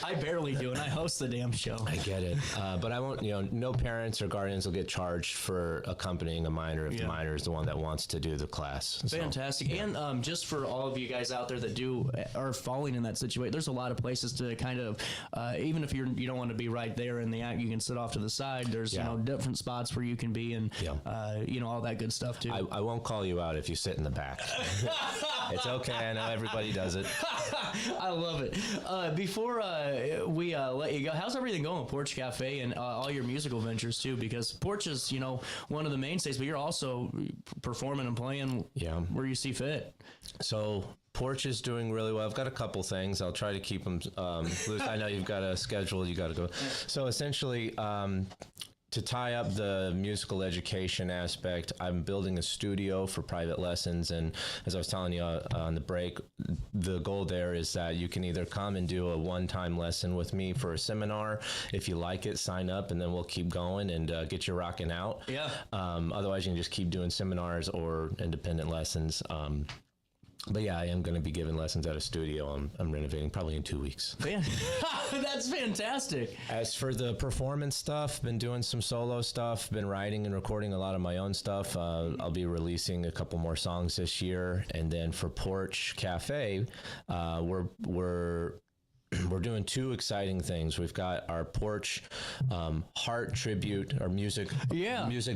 I barely do, and I host the damn show. I get it. But I won't, no parents or guardians will get charged for accompanying a minor if the minor is the one that wants to do the class. Fantastic. And just for all of you guys out there that are falling in that situation, there's a lot of places to kind of, even if you don't want to be right there in the act, you can sit off to the side. There's, different spots where you can be and, all that good stuff too. I won't call you out if you sit in the back. It's okay. I know everybody does it. I love it. Before we let you go, how's everything going with Porch Cafe and all your musical ventures too? Because Porch is, one of the mainstays, but you're also performing and playing where you see fit. So Porch is doing really well. I've got a couple things. I'll try to keep them loose. I know you've got a schedule. You got to go. So essentially, to tie up the musical education aspect, I'm building a studio for private lessons. And as I was telling you on the break, the goal there is that you can either come and do a one-time lesson with me for a seminar. If you like it, sign up, and then we'll keep going and get you rocking out. Yeah. Otherwise, you can just keep doing seminars or independent lessons. But yeah, I am going to be giving lessons at a studio. I'm renovating probably in 2 weeks. That's fantastic. As for the performance stuff, been doing some solo stuff, been writing and recording a lot of my own stuff. I'll be releasing a couple more songs this year. And then for Porch Cafe, we're doing two exciting things. We've got our Porch Heart tribute, or music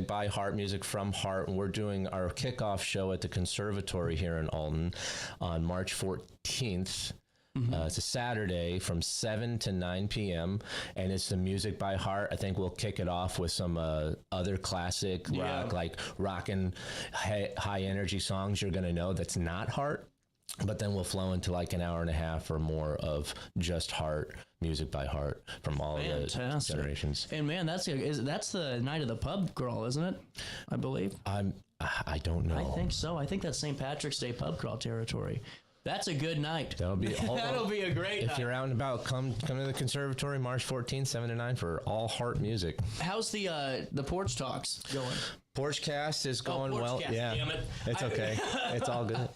by heart, music from heart, and we're doing our kickoff show at the Conservatory here in Alton on March 14th. It's a Saturday from 7 to 9 p.m. and it's the music by heart. I think we'll kick it off with some other classic rock, like rockin' high energy songs you're gonna know that's not heart. But then we'll flow into like an hour and a half or more of just heart, music by heart from all of the generations. And man, that's the night of the pub crawl, isn't it? I believe. I don't know. I think so. I think that's St. Patrick's Day pub crawl territory. That's a good night. That'll be a great night. If you're out and about, come to the Conservatory March 14th, 7 to 9 for all heart music. How's the Porch Talks going? Porchcast is going well. Cast, yeah, damn it. It's okay. It's all good.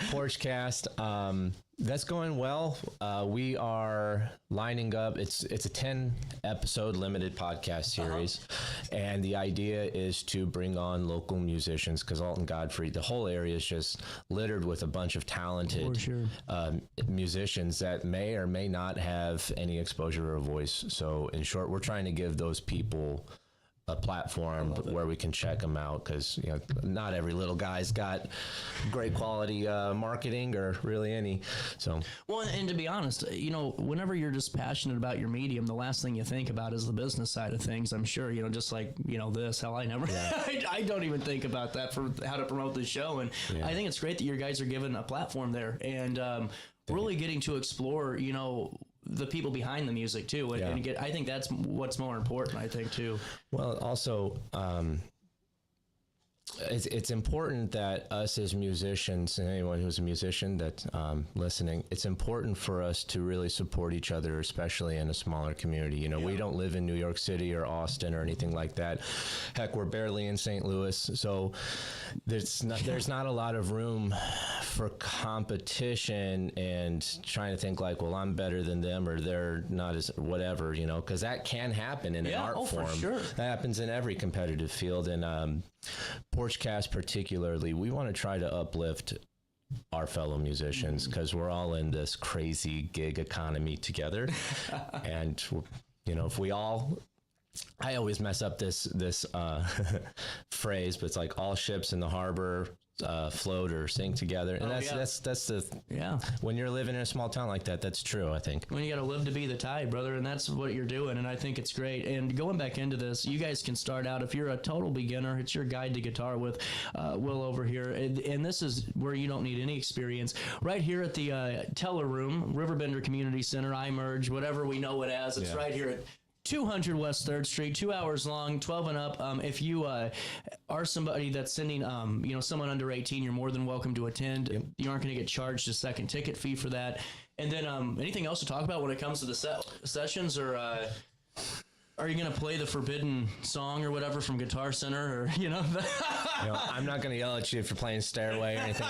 Porchcast, that's going well. We are lining up. It's a 10-episode limited podcast series, and the idea is to bring on local musicians because Alton Godfrey, the whole area is just littered with a bunch of talented musicians that may or may not have any exposure or voice. So, in short, we're trying to give those people a platform where we can check them out because not every little guy's got great quality marketing or really any. So and to be honest, whenever you're just passionate about your medium, the last thing you think about is the business side of things. I'm sure just like this. Hell, I never. Yeah. I don't even think about that for how to promote the show, and I think it's great that you guys are given a platform there and really getting to explore. The people behind the music too, and I think that's what's more important. I think too. Well, also, it's important that us as musicians, and anyone who's a musician that's listening, it's important for us to really support each other, especially in a smaller community. We don't live in New York City or Austin or anything like that. Heck, we're barely in St. Louis, so there's not a lot of room for competition and trying to think like, well, I'm better than them or they're not as whatever, because that can happen in an art form. For sure. That happens in every competitive field, and Porchcast particularly, we want to try to uplift our fellow musicians because we're all in this crazy gig economy together. And, if we all, I always mess up this phrase, but it's like all ships in the harbor float or sing together. And that's when you're living in a small town like that, that's true, I think. When you got to live to be the tide, brother, and that's what you're doing, and I think it's great. And going back into this, you guys can start out. If you're a total beginner, it's your guide to guitar with Will over here. And this is where you don't need any experience. Right here at the Teller Room, RiverBender Community Center, iMerge, whatever we know it as. It's right here at 200 West 3rd Street, 2 hours long, 12 and up. If you are somebody that's sending, someone under 18, you're more than welcome to attend. Yep. You aren't going to get charged a second ticket fee for that. And then anything else to talk about when it comes to the sessions or... Are you going to play the forbidden song or whatever from Guitar Center, or I'm not going to yell at you for playing Stairway or anything.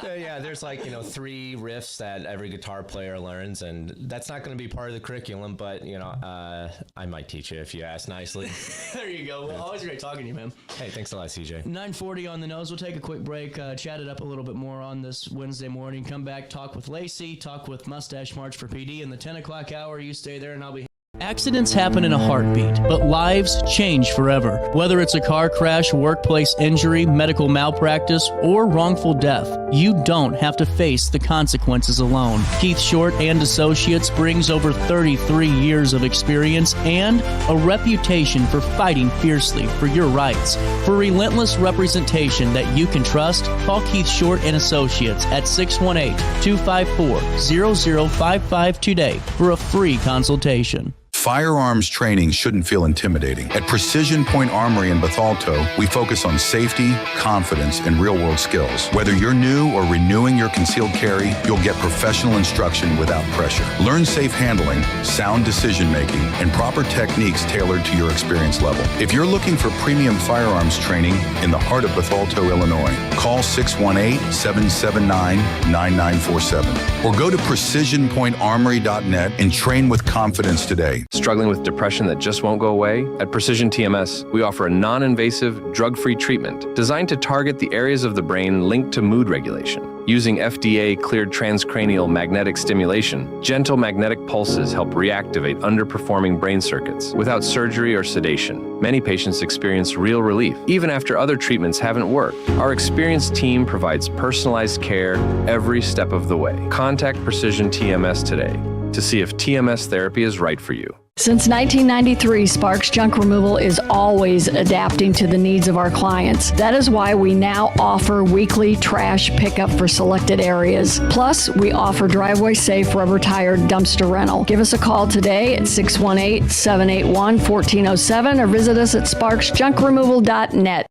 Yeah, there's 3 riffs that every guitar player learns, and that's not going to be part of the curriculum, but I might teach you if you ask nicely. There you go. Well, always great talking to you, man. Hey, thanks a lot, CJ. 9:40 on the nose. We'll take a quick break, chat it up a little bit more on this Wednesday morning. Come back, talk with Lacey, talk with Mustache March for PD in the 10 o'clock hour. You stay there, and I'll be... Accidents happen in a heartbeat, but lives change forever. Whether it's a car crash, workplace injury, medical malpractice, or wrongful death, you don't have to face the consequences alone. Keith Short and Associates brings over 33 years of experience and a reputation for fighting fiercely for your rights. For relentless representation that you can trust, call Keith Short and Associates at 618-254-0055 today for a free consultation. Firearms training shouldn't feel intimidating. At Precision Point Armory in Bethalto, we focus on safety, confidence, and real-world skills. Whether you're new or renewing your concealed carry, you'll get professional instruction without pressure. Learn safe handling, sound decision-making, and proper techniques tailored to your experience level. If you're looking for premium firearms training in the heart of Bethalto, Illinois, call 618-779-9947 or go to precisionpointarmory.net and train with confidence today. Struggling with depression that just won't go away? At Precision TMS, we offer a non-invasive, drug-free treatment designed to target the areas of the brain linked to mood regulation. Using FDA-cleared transcranial magnetic stimulation, gentle magnetic pulses help reactivate underperforming brain circuits without surgery or sedation. Many patients experience real relief, even after other treatments haven't worked. Our experienced team provides personalized care every step of the way. Contact Precision TMS today to see if TMS therapy is right for you. Since 1993, Sparks Junk Removal is always adapting to the needs of our clients. That is why we now offer weekly trash pickup for selected areas. Plus, we offer driveway-safe rubber-tired dumpster rental. Give us a call today at 618-781-1407 or visit us at sparksjunkremoval.net.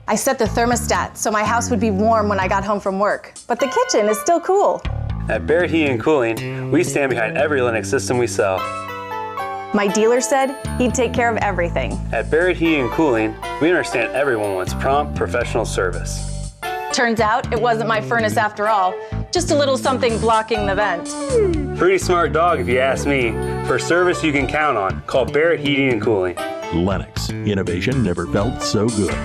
I set the thermostat so my house would be warm when I got home from work, but the kitchen is still cool. At Barrett Heating and Cooling, we stand behind every Linux system we sell. My dealer said he'd take care of everything. At Barrett Heating and Cooling, we understand everyone wants prompt, professional service. Turns out it wasn't my furnace after all, just a little something blocking the vent. Pretty smart dog if you ask me. For service you can count on, call Barrett Heating and Cooling. Lennox. Innovation never felt so good.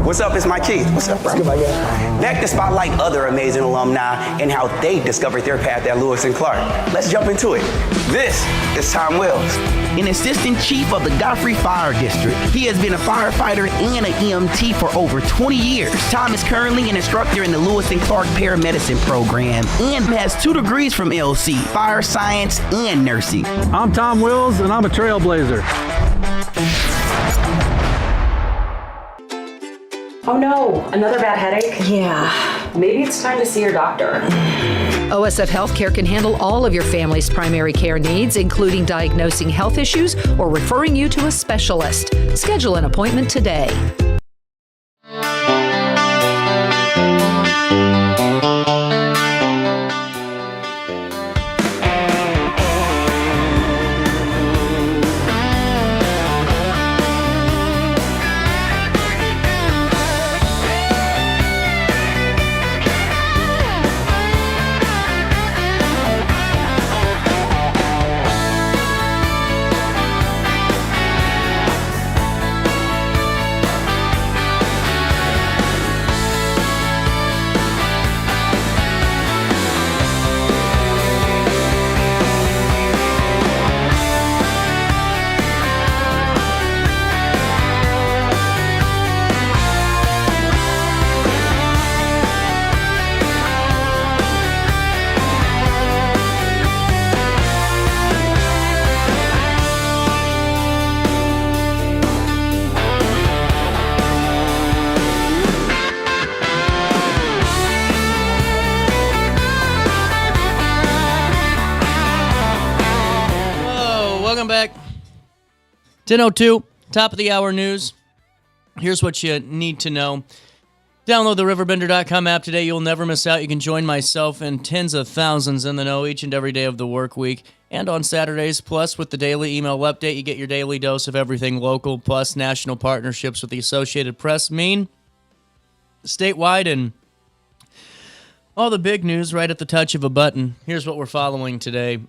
What's up, it's my Keith. What's up, bro? Back to spotlight other amazing alumni and how they discovered their path at Lewis and Clark. Let's jump into it. This is Tom Wells, an assistant chief of the Godfrey Fire District. He has been a firefighter and an EMT for over 20 years. Tom is currently an instructor in the Lewis and Clark Paramedicine program and has 2 degrees from LC, fire science and nursing. I'm Tom Wills, and I'm a trailblazer. Oh no, another bad headache? Yeah. Maybe it's time to see your doctor. OSF Healthcare can handle all of your family's primary care needs, including diagnosing health issues or referring you to a specialist. Schedule an appointment today. Welcome back. 10:02, top of the hour news. Here's what you need to know. Download the RiverBender.com app today. You'll never miss out. You can join myself and tens of thousands in the know each and every day of the work week. and on Saturdays. Plus, with the daily email update, you get your daily dose of everything local, plus national partnerships with the Associated Press mean statewide and all the big news right at the touch of a button. Here's what we're following today.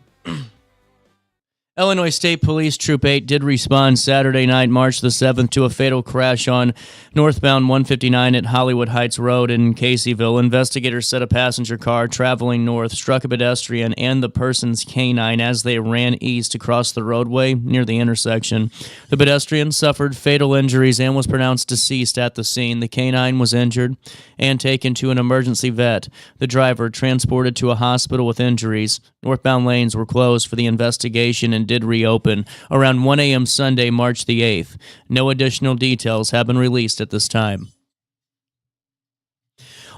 Illinois State Police Troop 8 did respond Saturday night, March the 7th, to a fatal crash on northbound 159 at Hollywood Heights Road in Caseyville. Investigators said a passenger car traveling north struck a pedestrian and the person's canine as they ran east across the roadway near the intersection. The pedestrian suffered fatal injuries and was pronounced deceased at the scene. The canine was injured and taken to an emergency vet. The driver transported to a hospital with injuries. Northbound lanes were closed for the investigation and did reopen around 1 a.m. Sunday, March the 8th. No additional details have been released at this time.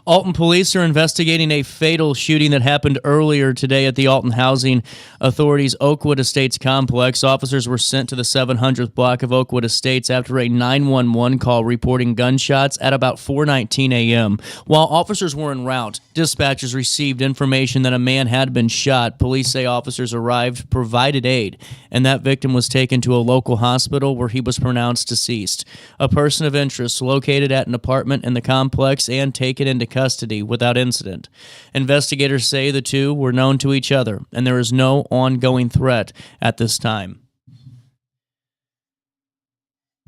Alton police are investigating a fatal shooting that happened earlier today at the Alton Housing Authority's Oakwood Estates complex. Officers were sent to the 700th block of Oakwood Estates after a 911 call reporting gunshots at about 4:19 a.m. While officers were en route, dispatchers received information that a man had been shot. Police say officers arrived, provided aid, and that victim was taken to a local hospital where he was pronounced deceased. A person of interest located at an apartment in the complex and taken into custody without incident. Investigators say the two were known to each other, and there is no ongoing threat at this time.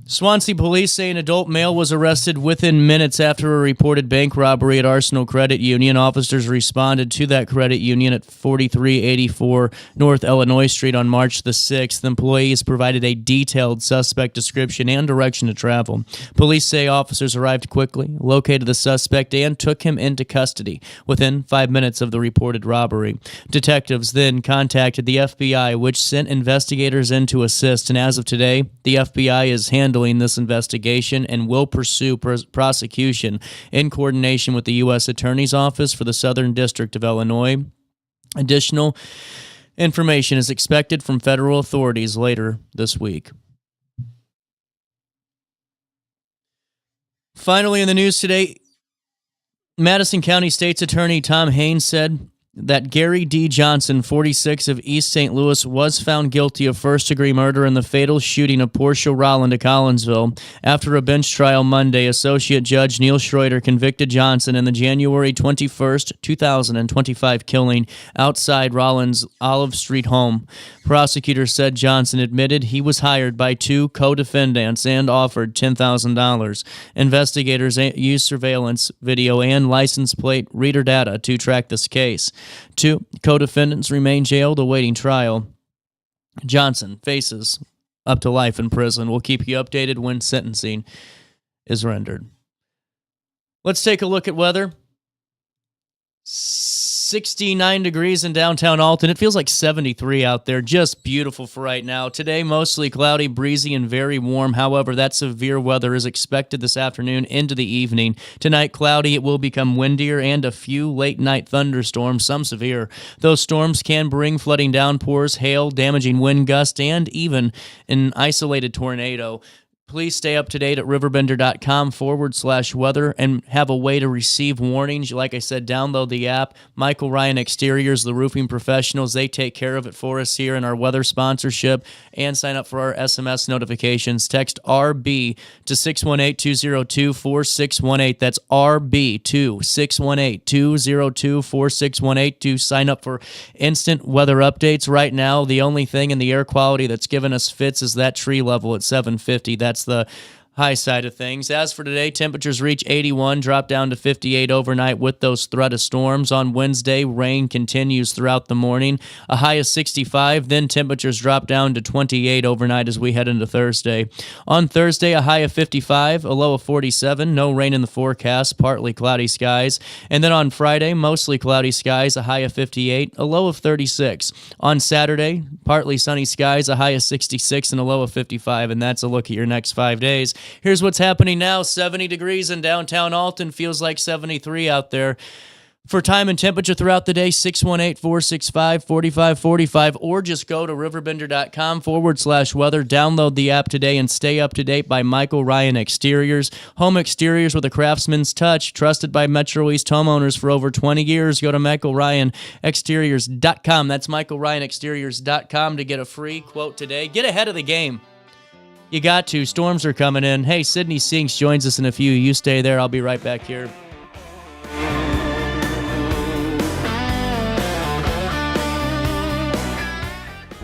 Swansea police say an adult male was arrested within minutes after a reported bank robbery at Arsenal Credit Union. Officers responded to that credit union at 4384 North Illinois Street on March the 6th. Employees provided a detailed suspect description and direction to travel. Police say officers arrived quickly, located the suspect, and took him into custody within 5 minutes of the reported robbery. Detectives then contacted the FBI, which sent investigators in to assist, and as of today, the FBI is handling this investigation and will pursue prosecution in coordination with the U.S. Attorney's Office for the Southern District of Illinois. Additional information is expected from federal authorities later this week. Finally, in the news today, Madison County State's Attorney Tom Haynes said that Gary D. Johnson, 46, of East St. Louis, was found guilty of first-degree murder in the fatal shooting of Portia Rolland of Collinsville. After a bench trial Monday, Associate Judge Neil Schroeder convicted Johnson in the January 21, 2025 killing outside Rolland's Olive Street home. Prosecutors said Johnson admitted he was hired by two co-defendants and offered $10,000. Investigators used surveillance video and license plate reader data to track this case. Two co-defendants remain jailed awaiting trial. Johnson faces up to life in prison. We'll keep you updated when sentencing is rendered. Let's take a look at weather. 69 degrees in downtown Alton. It feels like 73 out there. Just beautiful for right now. Today, mostly cloudy, breezy, and very warm. However, that severe weather is expected this afternoon into the evening. Tonight, cloudy. It will become windier and a few late-night thunderstorms, some severe. Those storms can bring flooding downpours, hail, damaging wind gusts, and even an isolated tornado. Please stay up to date at RiverBender.com/weather and have a way to receive warnings. Like I said, download the app. Michael Ryan Exteriors, the roofing professionals, they take care of it for us here in our weather sponsorship. And sign up for our SMS notifications. Text RB to 618-202-4618. That's RB to 618-202-4618 to sign up for instant weather updates. Right now, the only thing in the air quality that's given us fits is that tree level at 750. That's the high side of things. As for today, temperatures reach 81, drop down to 58 overnight with those threat of storms. On Wednesday, rain continues throughout the morning, a high of 65, then temperatures drop down to 28 overnight as we head into Thursday. On Thursday, a high of 55, a low of 47, no rain in the forecast, partly cloudy skies. And then on Friday, mostly cloudy skies, a high of 58, a low of 36. On Saturday, partly sunny skies, a high of 66 and a low of 55, and that's a look at your next 5 days. Here's what's happening now. 70 degrees in downtown Alton. Feels like 73 out there. For time and temperature throughout the day, 618-465-4545, or just go to RiverBender.com/weather. Download the app today and stay up to date by Michael Ryan Exteriors. Home exteriors with a craftsman's touch, trusted by Metro East homeowners for over 20 years. Go to MichaelRyanExteriors.com. That's MichaelRyanExteriors.com to get a free quote today. Get ahead of the game. You got to. Storms are coming in. Hey, Sydney Sinks joins us in a few. You stay there. I'll be right back here.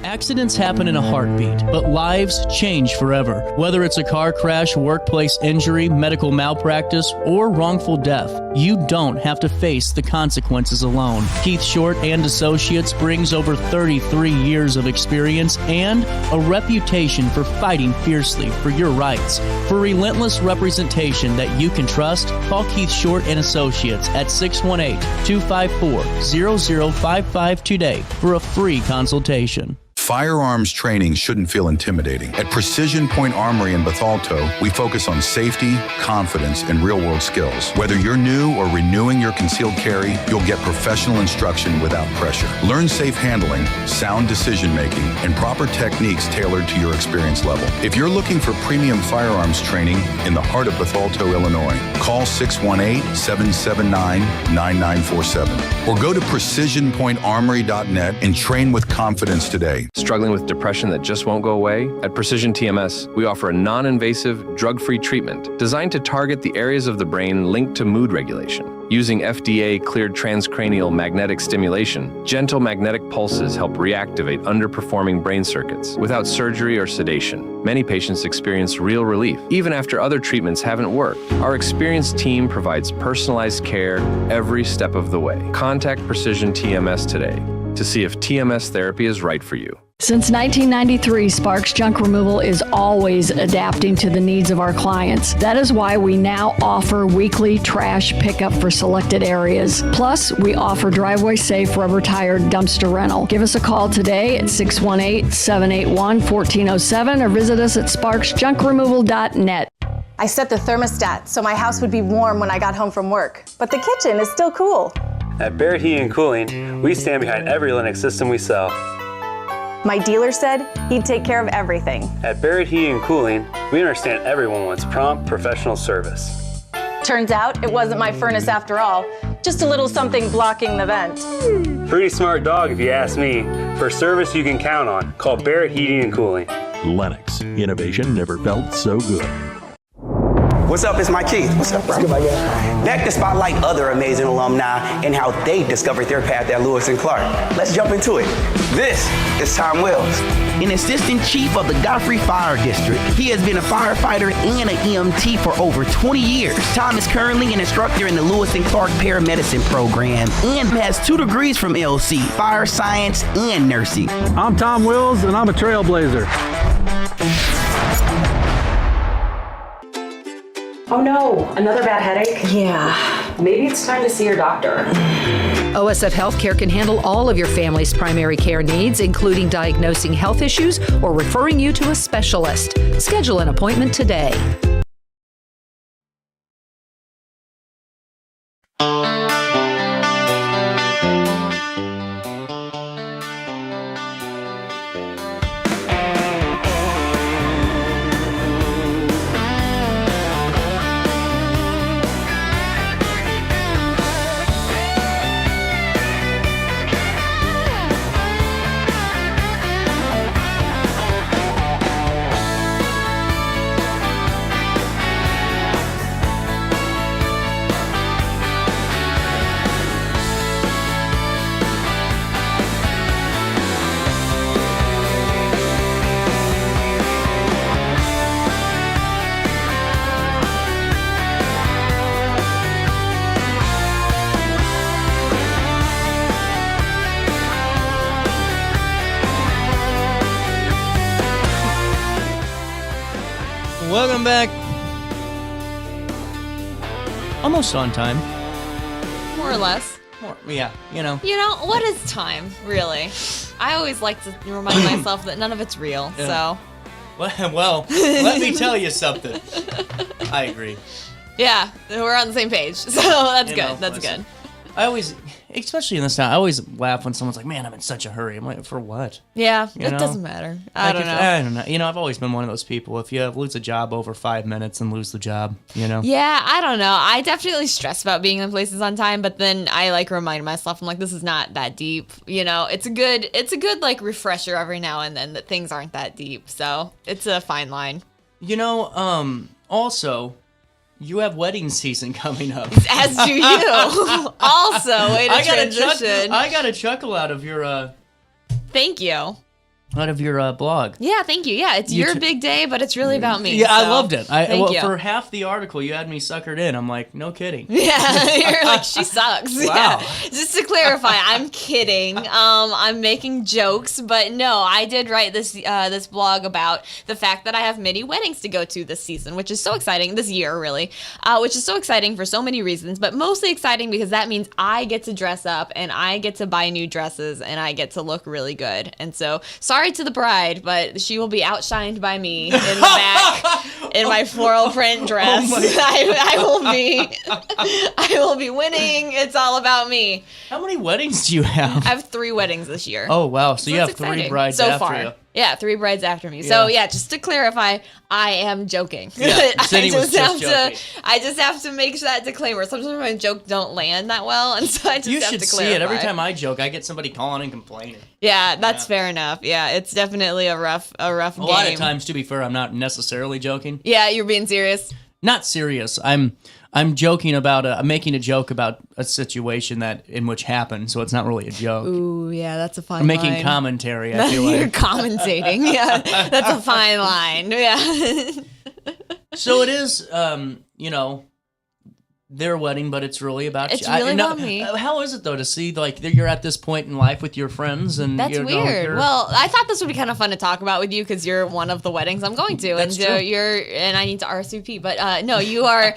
Accidents happen in a heartbeat, but lives change forever. Whether it's a car crash, workplace injury, medical malpractice, or wrongful death, you don't have to face the consequences alone. Keith Short and Associates brings over 33 years of experience and a reputation for fighting fiercely for your rights. For relentless representation that you can trust, call Keith Short and Associates at 618-254-0055 today for a free consultation. Firearms training shouldn't feel intimidating. At Precision Point Armory in Bethalto, we focus on safety, confidence, and real-world skills. Whether you're new or renewing your concealed carry, you'll get professional instruction without pressure. Learn safe handling, sound decision-making, and proper techniques tailored to your experience level. If you're looking for premium firearms training in the heart of Bethalto, Illinois, call 618-779-9947 or go to precisionpointarmory.net and train with confidence today. Struggling with depression that just won't go away? At Precision TMS, we offer a non-invasive, drug-free treatment designed to target the areas of the brain linked to mood regulation. Using FDA-cleared transcranial magnetic stimulation, gentle magnetic pulses help reactivate underperforming brain circuits without surgery or sedation. Many patients experience real relief, even after other treatments haven't worked. Our experienced team provides personalized care every step of the way. Contact Precision TMS today to see if TMS therapy is right for you. Since 1993, Sparks Junk Removal is always adapting to the needs of our clients. That is why we now offer weekly trash pickup for selected areas. Plus, we offer driveway-safe rubber-tired dumpster rental. Give us a call today at 618-781-1407 or visit us at sparksjunkremoval.net. I set the thermostat so my house would be warm when I got home from work, but the kitchen is still cool. At Barrett Heating and Cooling, we stand behind every Linux system we sell. My dealer said he'd take care of everything. At Barrett Heating and Cooling, we understand everyone wants prompt, professional service. Turns out it wasn't my furnace after all, just a little something blocking the vent. Pretty smart dog if you ask me. For service you can count on, call Barrett Heating and Cooling. Lennox. Innovation never felt so good. What's up? It's Mike Keith. What's up, bro? Back to spotlight other amazing alumni and how they discovered their path at Lewis and Clark. Let's jump into it. This is Tom Wells, an assistant chief of the Godfrey Fire District. He has been a firefighter and an EMT for over 20 years. Tom is currently an instructor in the Lewis and Clark Paramedicine program and has 2 degrees from LC, fire science and nursing. I'm Tom Wills, and I'm a trailblazer. Oh no, another bad headache? Yeah. Maybe it's time to see your doctor. OSF Healthcare can handle all of your family's primary care needs, including diagnosing health issues or referring you to a specialist. Schedule an appointment today. Welcome back. Almost on time. More or less. Yeah, you know. You know, what is time, really? I always like to remind myself that none of it's real, so. Well, let me tell you something. I agree. Yeah, we're on the same page, so that's good. That's good. I always, especially in this town, I always laugh when someone's like, "Man, I'm in such a hurry." I'm like, "For what?" Yeah, You it know? doesn't matter. I don't know. You know, I've always been one of those people. If you lose a job over 5 minutes, then lose the job. You know? Yeah, I don't know. I definitely stress about being in places on time, but then I like remind myself, I'm like, this is not that deep. You know, it's a good like refresher every now and then that things aren't that deep. So it's a fine line. You know, also, you have wedding season coming up. As do you. Also, way to transition. I got a chuckle out of your Thank you. Out of your blog. Yeah, thank you. Yeah, it's your big day, but it's really about me. Yeah, so I loved it. Thank you. For half the article, you had me suckered in. I'm like, no kidding. Yeah, you're like, she sucks. Wow. Yeah. Just to clarify, I'm kidding. I'm making jokes, but no, I did write this this blog about the fact that I have many weddings to go to this season, which is so exciting, this year really, which is so exciting for so many reasons, but mostly exciting because that means I get to dress up and I get to buy new dresses and I get to look really good. And so, sorry to the bride, but she will be outshined by me in the back in my floral print dress. I will be winning. It's all about me. How many weddings do you have? I have 3 weddings this year. Oh wow! So you have exciting. 3 brides so after far. you. Yeah, 3 brides after me. So yeah, just to clarify, I am joking. Yeah, Cindy was just joking. I just have to make that disclaimer. Sometimes my jokes don't land that well, and so I just have to clarify. You should see it. Every time I joke, I get somebody calling and complaining. Yeah, that's fair enough. Yeah, it's definitely a rough game. A lot of times, to be fair, I'm not necessarily joking. Yeah, you're being serious. Not serious. I'm joking about I'm making a joke about a situation that in which happened, so it's not really a joke. Ooh, yeah, that's a fine I'm making line. commentary. I feel You're like commentating. Yeah, that's a fine line. Yeah. So it is, you know, their wedding, but it's really about It's you. really about me. How is it though to see like you're at this point in life with your friends and That's you know, weird. Well, I thought this would be kind of fun to talk about with you because you're one of the weddings I'm going to, That's and true. and I need to RSVP. But no, you are,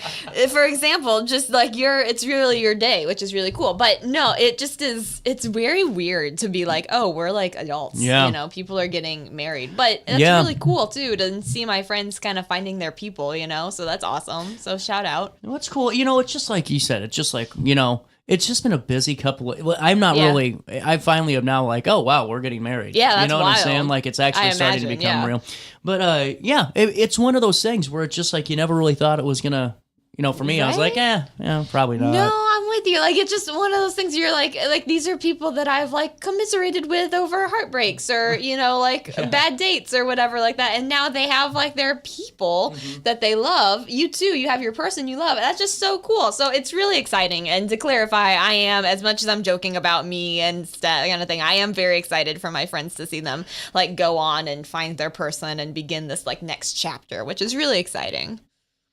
for example, just like it's really your day, which is really cool. But no, it just is. It's very weird to be like, oh, we're like adults. Yeah. You know, people are getting married, but it's Yeah. really cool too to see my friends kind of finding their people. You know, so that's awesome. So shout out. What's cool, you know, it's just like you said. It's just like, you know, it's just been a busy couple of. Well, I'm not really. I finally am now like, oh wow, we're getting married. Yeah, that's you know what wild. I'm saying? Like it's actually starting to become real. But yeah, it's one of those things where it's just like you never really thought it was gonna. You know, for me, I was like, yeah, probably not. No, I'm with you. Like, it's just one of those things you're like these are people that I've like commiserated with over heartbreaks or, you know, like bad dates or whatever like that. And now they have like their people that they love. You too, you have your person you love. That's just so cool. So it's really exciting. And to clarify, I am, as much as I'm joking about me and that kind of thing, I am very excited for my friends to see them like go on and find their person and begin this like next chapter, which is really exciting.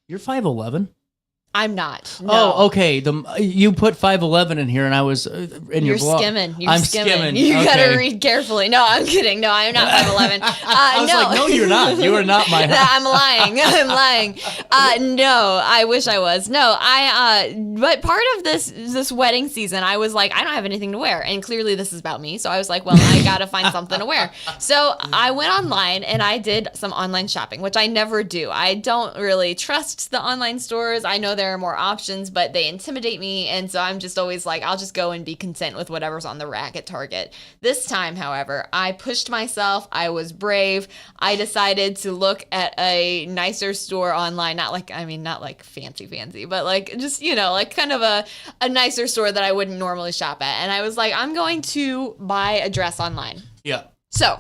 You're 5'11". I'm not. No. Oh, okay. You put 5'11" in here, and I was in your blog. Skimming. I'm skimming. You okay. gotta read carefully. No, I'm kidding. No, I'm not 5'11". I was like, no, you're not. You are not my. I'm lying. I'm lying. No, I wish I was. No, but part of this wedding season, I was like, I don't have anything to wear, and clearly this is about me. So I was like, well, I gotta find something to wear. So I went online and I did some online shopping, which I never do. I don't really trust the online stores. I know there are more options, but they intimidate me, and so I'm just always like, I'll just go and be content with whatever's on the rack at Target. This time, however, I pushed myself. I was brave. I decided to look at a nicer store online, not like fancy, but like just, you know, like kind of a nicer store that I wouldn't normally shop at. And I was like, I'm going to buy a dress online. Yeah. So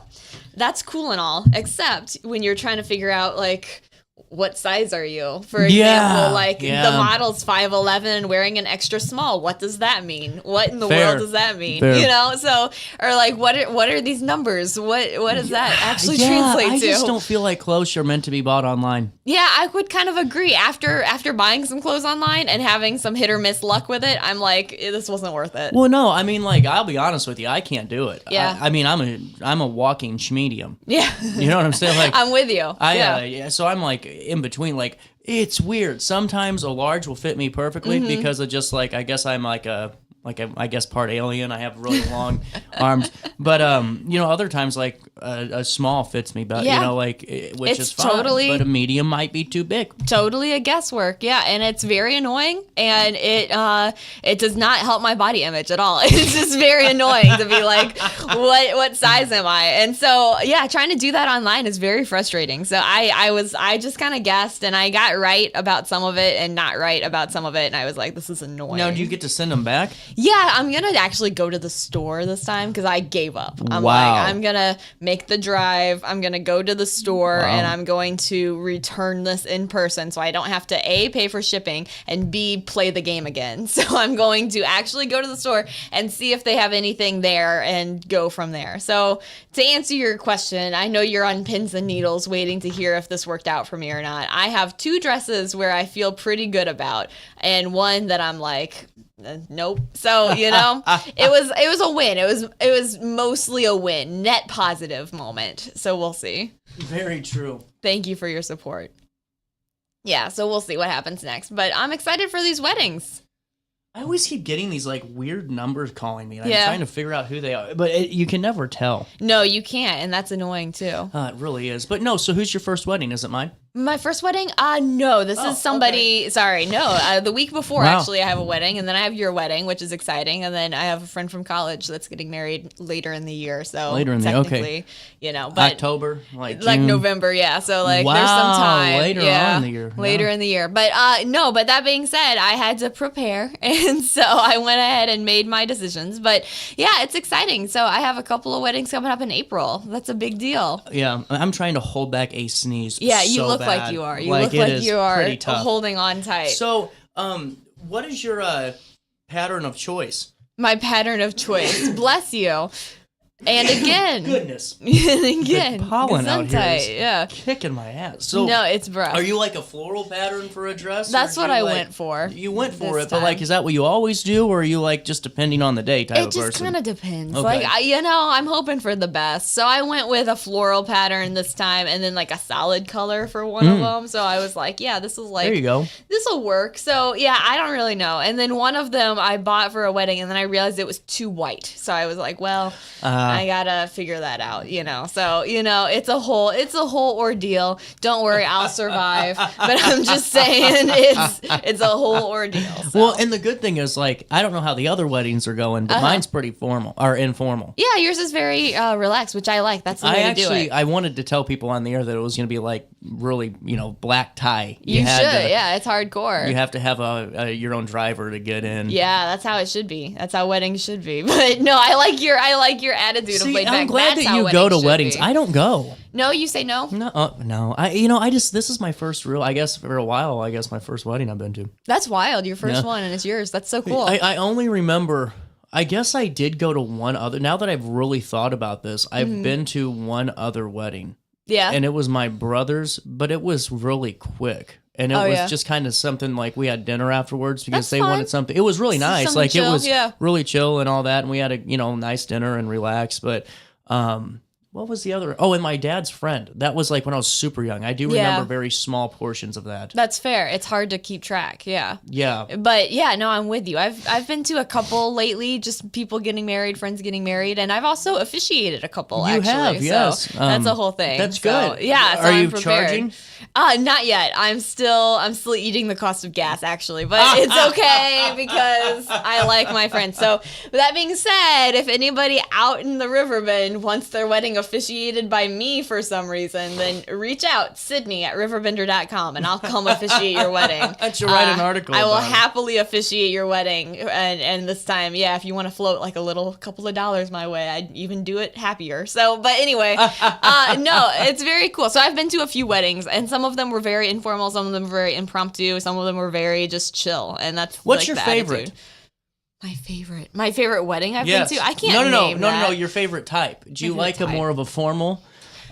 that's cool and all, except when you're trying to figure out like, what size are you? For example, the model's 5'11" and wearing an extra small. What does that mean? What in the world does that mean? Fair. You know, so or like what are these numbers? What does that actually translate to? I just don't feel like clothes are meant to be bought online. Yeah, I would kind of agree. After buying some clothes online and having some hit or miss luck with it, I'm like, this wasn't worth it. Well, no, I mean, like, I'll be honest with you, I can't do it. Yeah. I mean, I'm a walking schmedium. Yeah. You know what I'm saying? Like, I'm with you. So I'm like in between. Like, it's weird. Sometimes a large will fit me perfectly because of just like, I guess I'm like a I guess part alien. I have really long arms, but other times like a small fits me better. Yeah. Which It's is fine. totally- But a medium might be too big. Totally a guesswork, yeah, and it's very annoying, and it does not help my body image at all. It's just very annoying to be like, what size am I? And so yeah, trying to do that online is very frustrating. So I just kind of guessed, and I got right about some of it and not right about some of it, and I was like, this is annoying. Now, do you get to send them back? Yeah, I'm going to actually go to the store this time because I gave up. I'm Wow. like, I'm going to make the drive. I'm going to go to the store Wow. and I'm going to return this in person so I don't have to A, pay for shipping, and B, play the game again. So I'm going to actually go to the store and see if they have anything there and go from there. So to answer your question, I know you're on pins and needles waiting to hear if this worked out for me or not. I have 2 dresses where I feel pretty good about, and one that I'm like, nope. So it was a win. It was mostly a win, net positive moment. So we'll see. Very true. Thank you for your support. Yeah, so we'll see what happens next. But I'm excited for these weddings. I always keep getting these like weird numbers calling me. And Yeah. I'm trying to figure out who they are, but you can never tell. No, you can't, and that's annoying too. It really is. But no. So who's your first wedding? Is it mine? My first wedding? No, this is somebody. Okay. Sorry, no. The week before, actually, I have a wedding, and then I have your wedding, which is exciting, and then I have a friend from college that's getting married later in the year. So later in the okay, but October, like November, yeah. So like, there's some time later on in the year, later in the year. But no. But that being said, I had to prepare, and so I went ahead and made my decisions. But yeah, it's exciting. So I have a couple of weddings coming up in April. That's a big deal. Yeah, I'm trying to hold back a sneeze. Yeah, you look bad. Like you are. You look like you are holding on tight. So, what is your pattern of choice? My pattern of choice. Bless you. And again. Goodness. And again. The pollen out here is kicking kicking my ass. So, no, it's rough. Are you like a floral pattern for a dress? That's what I went for. You went for it, but like, is that what you always do, or are you like just depending on the day type of person? It just kind of depends. Okay. Like, I'm hoping for the best. So I went with a floral pattern this time, and then like a solid color for one of them. So I was like, yeah, this is like, there you go. This will work. So yeah, I don't really know. And then one of them I bought for a wedding, and then I realized it was too white. So I was like, well, I gotta figure that out, So it's a whole ordeal. Don't worry, I'll survive. But I'm just saying, it's a whole ordeal. So. Well, and the good thing is, like, I don't know how the other weddings are going, but mine's pretty formal or informal. Yeah, yours is very relaxed, which I like. That's the way to do it. I wanted to tell people on the air that it was going to be like really, black tie. You should, yeah, it's hardcore. You have to have your own driver to get in. Yeah, that's how it should be. That's how weddings should be. But no, I like your attitude of laid back. I'm glad that you go to weddings. I don't go. No, you say no? No. This is my first real, I guess for a while, my first wedding I've been to. That's wild. Your first one, and it's yours. That's so cool. I only remember, I guess I did go to one other, now that I've really thought about this, I've been to one other wedding. Yeah. And it was my brother's, but it was really quick. And it was just kind of something like we had dinner afterwards because they wanted something. It was really nice. Something like chill, it was really chill and all that. And we had a, nice dinner and relaxed. But what was the other? Oh, and my dad's friend. That was like when I was super young. I do remember very small portions of that. That's fair. It's hard to keep track. Yeah. Yeah. But yeah, no, I'm with you. I've been to a couple lately, just people getting married, friends getting married, and I've also officiated a couple. You actually. have, yes. So that's a whole thing. That's good. Yeah. So Are you I'm prepared. charging? Not yet. I'm still eating the cost of gas actually, but it's okay because I like my friends. So with that being said, if anybody out in the Riverbend wants their wedding officiated by me for some reason, then reach out, Sydney at RiverBender.com, and I'll come officiate your wedding. I should write an article. I will happily officiate your wedding, and this time, yeah, if you want to float like a couple of dollars my way, I'd even do it happier. So, but anyway, no, it's very cool. So I've been to a few weddings, and some of them were very informal, some of them were very impromptu, some of them were very just chill, and that's what's like your the favorite? Attitude. My favorite wedding I've been to. I can't name No. that. Your favorite type. Do you like a more of a formal?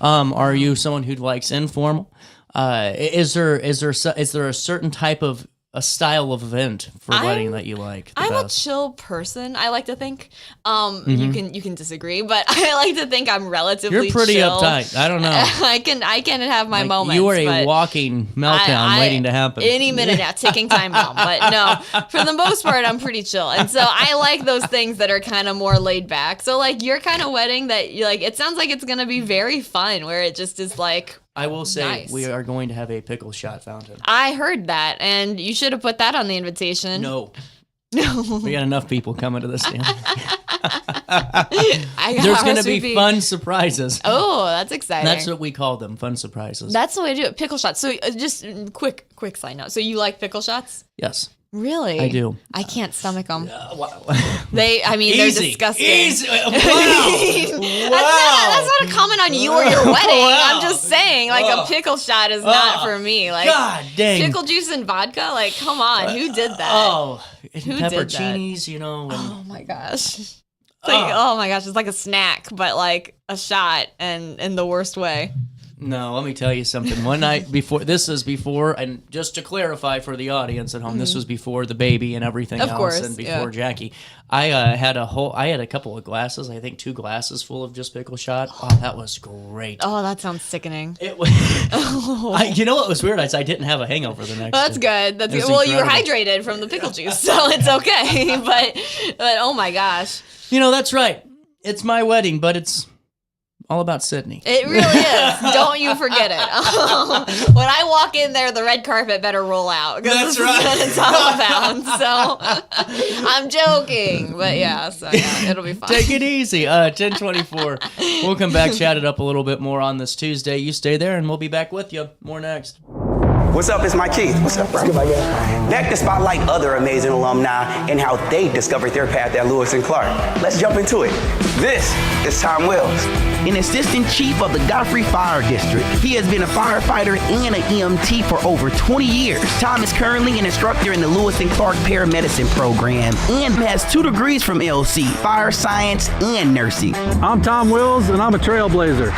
Are you someone who likes informal? Is there a certain type of a style of event for a wedding that you like? I'm best? a chill person, I like to think. You can disagree, but I like to think I'm relatively You're pretty chill. uptight. I don't know. I can have my moments. You are a but walking meltdown waiting to happen. Any minute now, ticking time bomb. But no, for the most part, I'm pretty chill. And so I like those things that are kind of more laid back. So like your kind of wedding that you like, it sounds like it's going to be very fun where it just is like, I will say nice. we are going to have a pickle shot fountain. I heard that, and you should have put that on the invitation. No. No. We got enough people coming to this thing. There's going to be fun surprises. Oh, that's exciting. That's what we call them, fun surprises. That's the way to do it. Pickle shots. So just quick side note. So you like pickle shots? Yes. Really? I do. I can't stomach them. Wow. They're disgusting. Easy. Wow. That's not a comment on you or your wedding. Wow. I'm just saying, like, a pickle shot is not for me. Like, God dang. Pickle juice and vodka? Like, come on. Who did that? Oh, who pepperoncinis, did that? And oh, my gosh. It's like, oh, my gosh. It's like a snack, but, like, a shot and in the worst way. No, let me tell you something. One night before, and just to clarify for the audience at home, this was before the baby and everything else, course, and before Jackie. I had a couple of glasses, I think 2 glasses full of just pickle shot. Oh, that was great. Oh, that sounds sickening. It was. You know what was weird? I didn't have a hangover the next day. That's good. That's good. Well, you were hydrated from the pickle juice, so it's okay. but oh my gosh. You know, that's right. It's my wedding, but it's all about Sydney. It really is. Don't you forget it. When I walk in there, the red carpet better roll out. That's right. That's what it's all about. So I'm joking. But it'll be fun. Take it easy. 10:24. We'll come back, chat it up a little bit more on this Tuesday. You stay there, and we'll be back with you. More next. What's up? It's Mike Keith. What's up, bro? Back to spotlight other amazing alumni and how they discovered their path at Lewis and Clark. Let's jump into it. This is Tom Wells, an assistant chief of the Godfrey Fire District. He has been a firefighter and an EMT for over 20 years. Tom is currently an instructor in the Lewis and Clark Paramedicine program and has 2 degrees from LC, fire science and nursing. I'm Tom Wills, and I'm a trailblazer.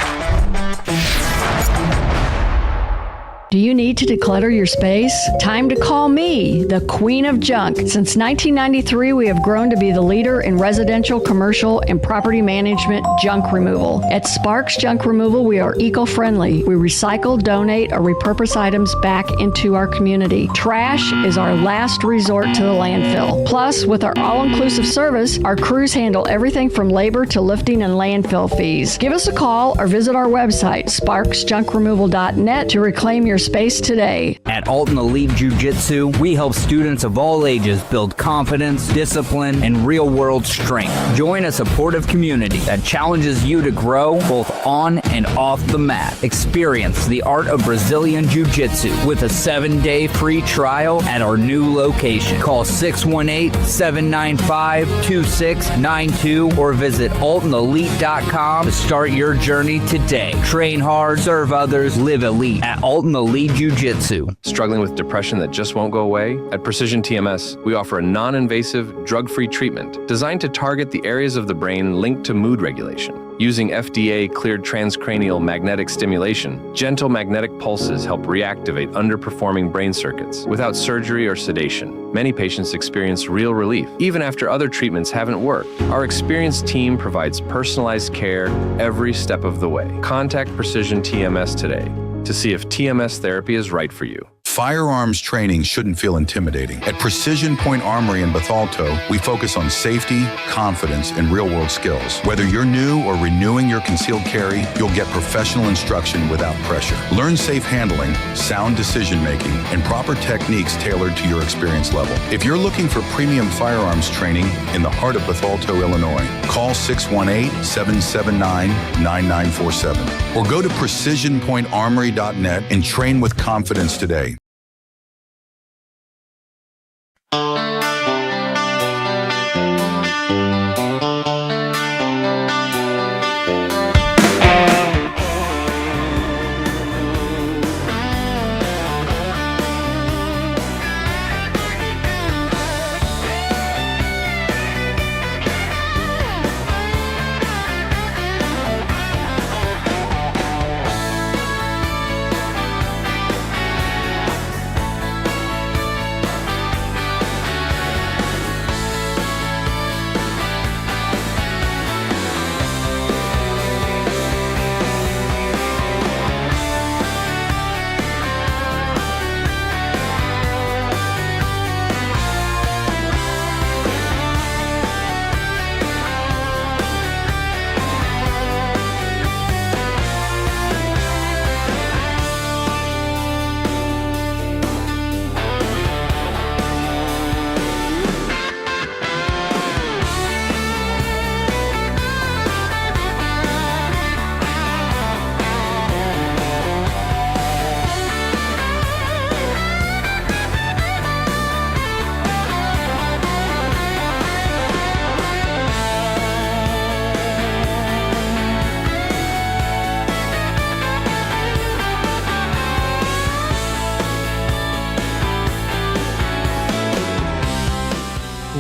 Do you need to declutter your space? Time to call me, the Queen of Junk. Since 1993, we have grown to be the leader in residential, commercial, and property management junk removal. At Sparks Junk Removal, we are eco-friendly. We recycle, donate, or repurpose items back into our community. Trash is our last resort to the landfill. Plus, with our all-inclusive service, our crews handle everything from labor to lifting and landfill fees. Give us a call or visit our website, sparksjunkremoval.net, to reclaim your space today. At Alton Elite Jiu-Jitsu, we help students of all ages build confidence, discipline, and real-world strength. Join a supportive community that challenges you to grow both on and off the mat. Experience the art of Brazilian Jiu-Jitsu with a 7-day free trial at our new location. Call 618-795-2692 or visit altonelite.com to start your journey today. Train hard, serve others, live elite at Alton Elite Jiu-Jitsu. Struggling with depression that just won't go away? At Precision TMS, we offer a non-invasive, drug-free treatment designed to target the areas of the brain linked to mood regulation. Using FDA-cleared transcranial magnetic stimulation, gentle magnetic pulses help reactivate underperforming brain circuits without surgery or sedation. Many patients experience real relief, even after other treatments haven't worked. Our experienced team provides personalized care every step of the way. Contact Precision TMS today to see if TMS therapy is right for you. Firearms training shouldn't feel intimidating. At Precision Point Armory in Bethalto, we focus on safety, confidence, and real-world skills. Whether you're new or renewing your concealed carry, you'll get professional instruction without pressure. Learn safe handling, sound decision-making, and proper techniques tailored to your experience level. If you're looking for premium firearms training in the heart of Bethalto, Illinois, call 618-779-9947 or go to precisionpointarmory.net and train with confidence today.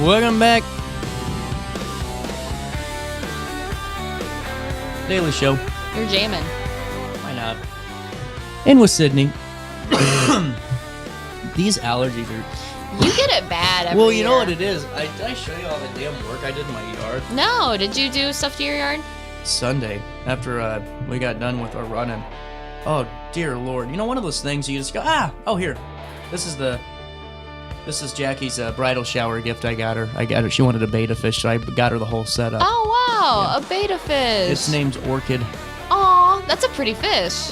Welcome back. Daily Show. You're jamming. Why not? And with Sydney. These allergies are... You get it bad every Well, you know year. what it is? Did I show you all the damn work I did in my yard? No, did you do stuff to your yard? Sunday, after we got done with our running. Oh, dear Lord. You know, one of those things you just go, here. This is Jackie's bridal shower gift I got her. She wanted a betta fish, so I got her the whole setup. Oh, wow. A betta fish. It's named Orchid. Aw, that's a pretty fish.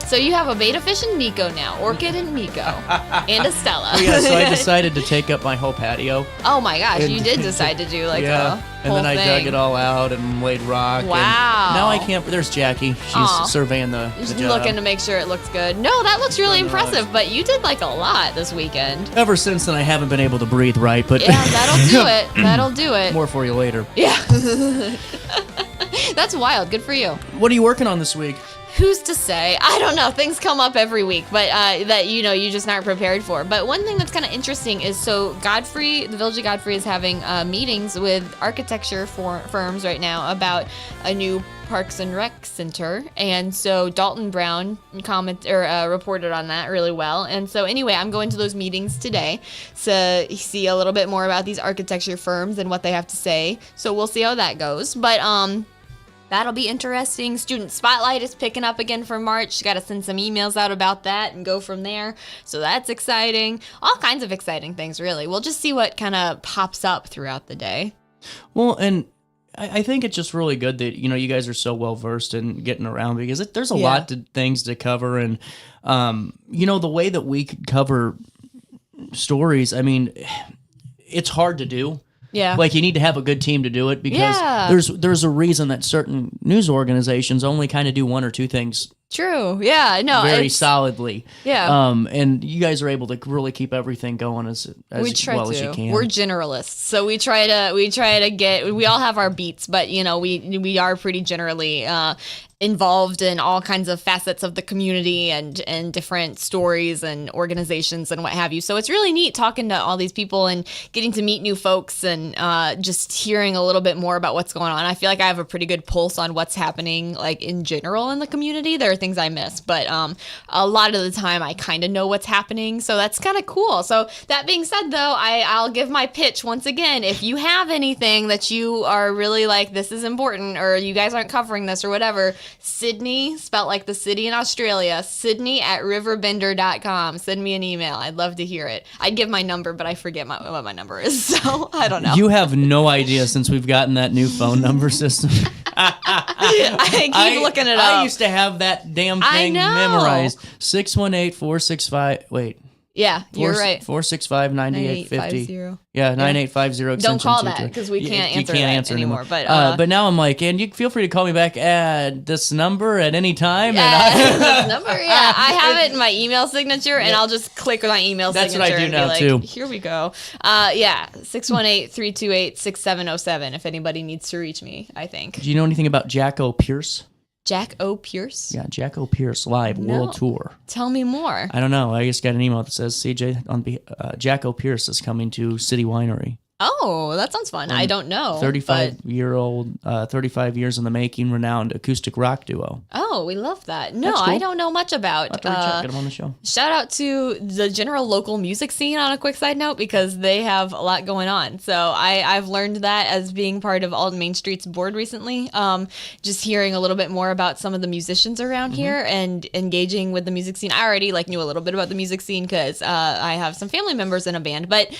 So you have a betta fish and Nico now. Orchid and Nico. And Estella. Oh, yeah, so I decided to take up my whole patio. Oh my gosh, And- you did decide to do like a whole and then I thing. dug it all out and laid rock. and Wow. now I can't. There's Jackie. She's Aw. surveying the Just job. looking to make sure it looks good. No, that looks really Pretty much. impressive, but you did like a lot this weekend. Ever since then, I haven't been able to breathe right. But Yeah, that'll do it. That'll do it. More for you later. Yeah. That's wild. Good for you. What are you working on this week? Who's to say? I don't know. Things come up every week, but that you just aren't prepared for. But one thing that's kind of interesting is the Village of Godfrey is having meetings with architecture firms right now about a new Parks and Rec Center, and so Dalton Brown reported on that really well. And so anyway, I'm going to those meetings today to see a little bit more about these architecture firms and what they have to say. So we'll see how that goes. But that'll be interesting. Student Spotlight is picking up again for March. Got to send some emails out about that and go from there. So that's exciting. All kinds of exciting things, really. We'll just see what kind of pops up throughout the day. Well, and I think it's just really good that you guys are so well versed in getting around, because there's a lot of things to cover, and the way that we could cover stories. I mean, it's hard to do. Yeah. Like, you need to have a good team to do it, because there's a reason that certain news organizations only kind of do one or two things True. Yeah. No. very solidly. Yeah. And you guys are able to really keep everything going as we try well to. as you can. We're generalists, so we try to get. We all have our beats, but we are pretty generally involved in all kinds of facets of the community and different stories and organizations and what have you. So it's really neat talking to all these people and getting to meet new folks and just hearing a little bit more about what's going on. I feel like I have a pretty good pulse on what's happening, like, in general in the community. There are things I miss, but a lot of the time I kind of know what's happening. So that's kind of cool. So that being said, though, I'll give my pitch once again. If you have anything that you are really like, this is important, or you guys aren't covering this or whatever, Sydney, spelt like the city in Australia, Sydney at RiverBender.com. Send me an email. I'd love to hear it. I'd give my number, but I forget what my number is, so I don't know. You have no idea since we've gotten that new phone number system. I keep looking it up. I used to have that damn thing memorized. 618-465. Wait. Yeah, you're right. 465-9850. Yeah, 9850. Don't call that because we can't answer that anymore. But now I'm like, and you feel free to call me back at this number at any time. This number, yeah. I have it in my email signature, and I'll just click my email signature. That's what I do now, and be like, too. Here we go. 618-328-6707 if anybody needs to reach me, I think. Do you know anything about Jack O. Pierce? Jack O. Pierce? Yeah, Jack O. Pierce Live World Tour. Tell me more. I don't know. I just got an email that says CJ Jack O. Pierce is coming to City Winery. Oh, that sounds fun. I don't know. 35-year-old, 35 years in the making, renowned acoustic rock duo. Oh, we love that. No, That's cool. I don't know much about. I thought get them on the show. Shout out to the general local music scene on a quick side note, because they have a lot going on. So I've learned that as being part of Alton Main Street's board recently. Just hearing a little bit more about some of the musicians around here and engaging with the music scene. I already knew a little bit about the music scene because I have some family members in a band. But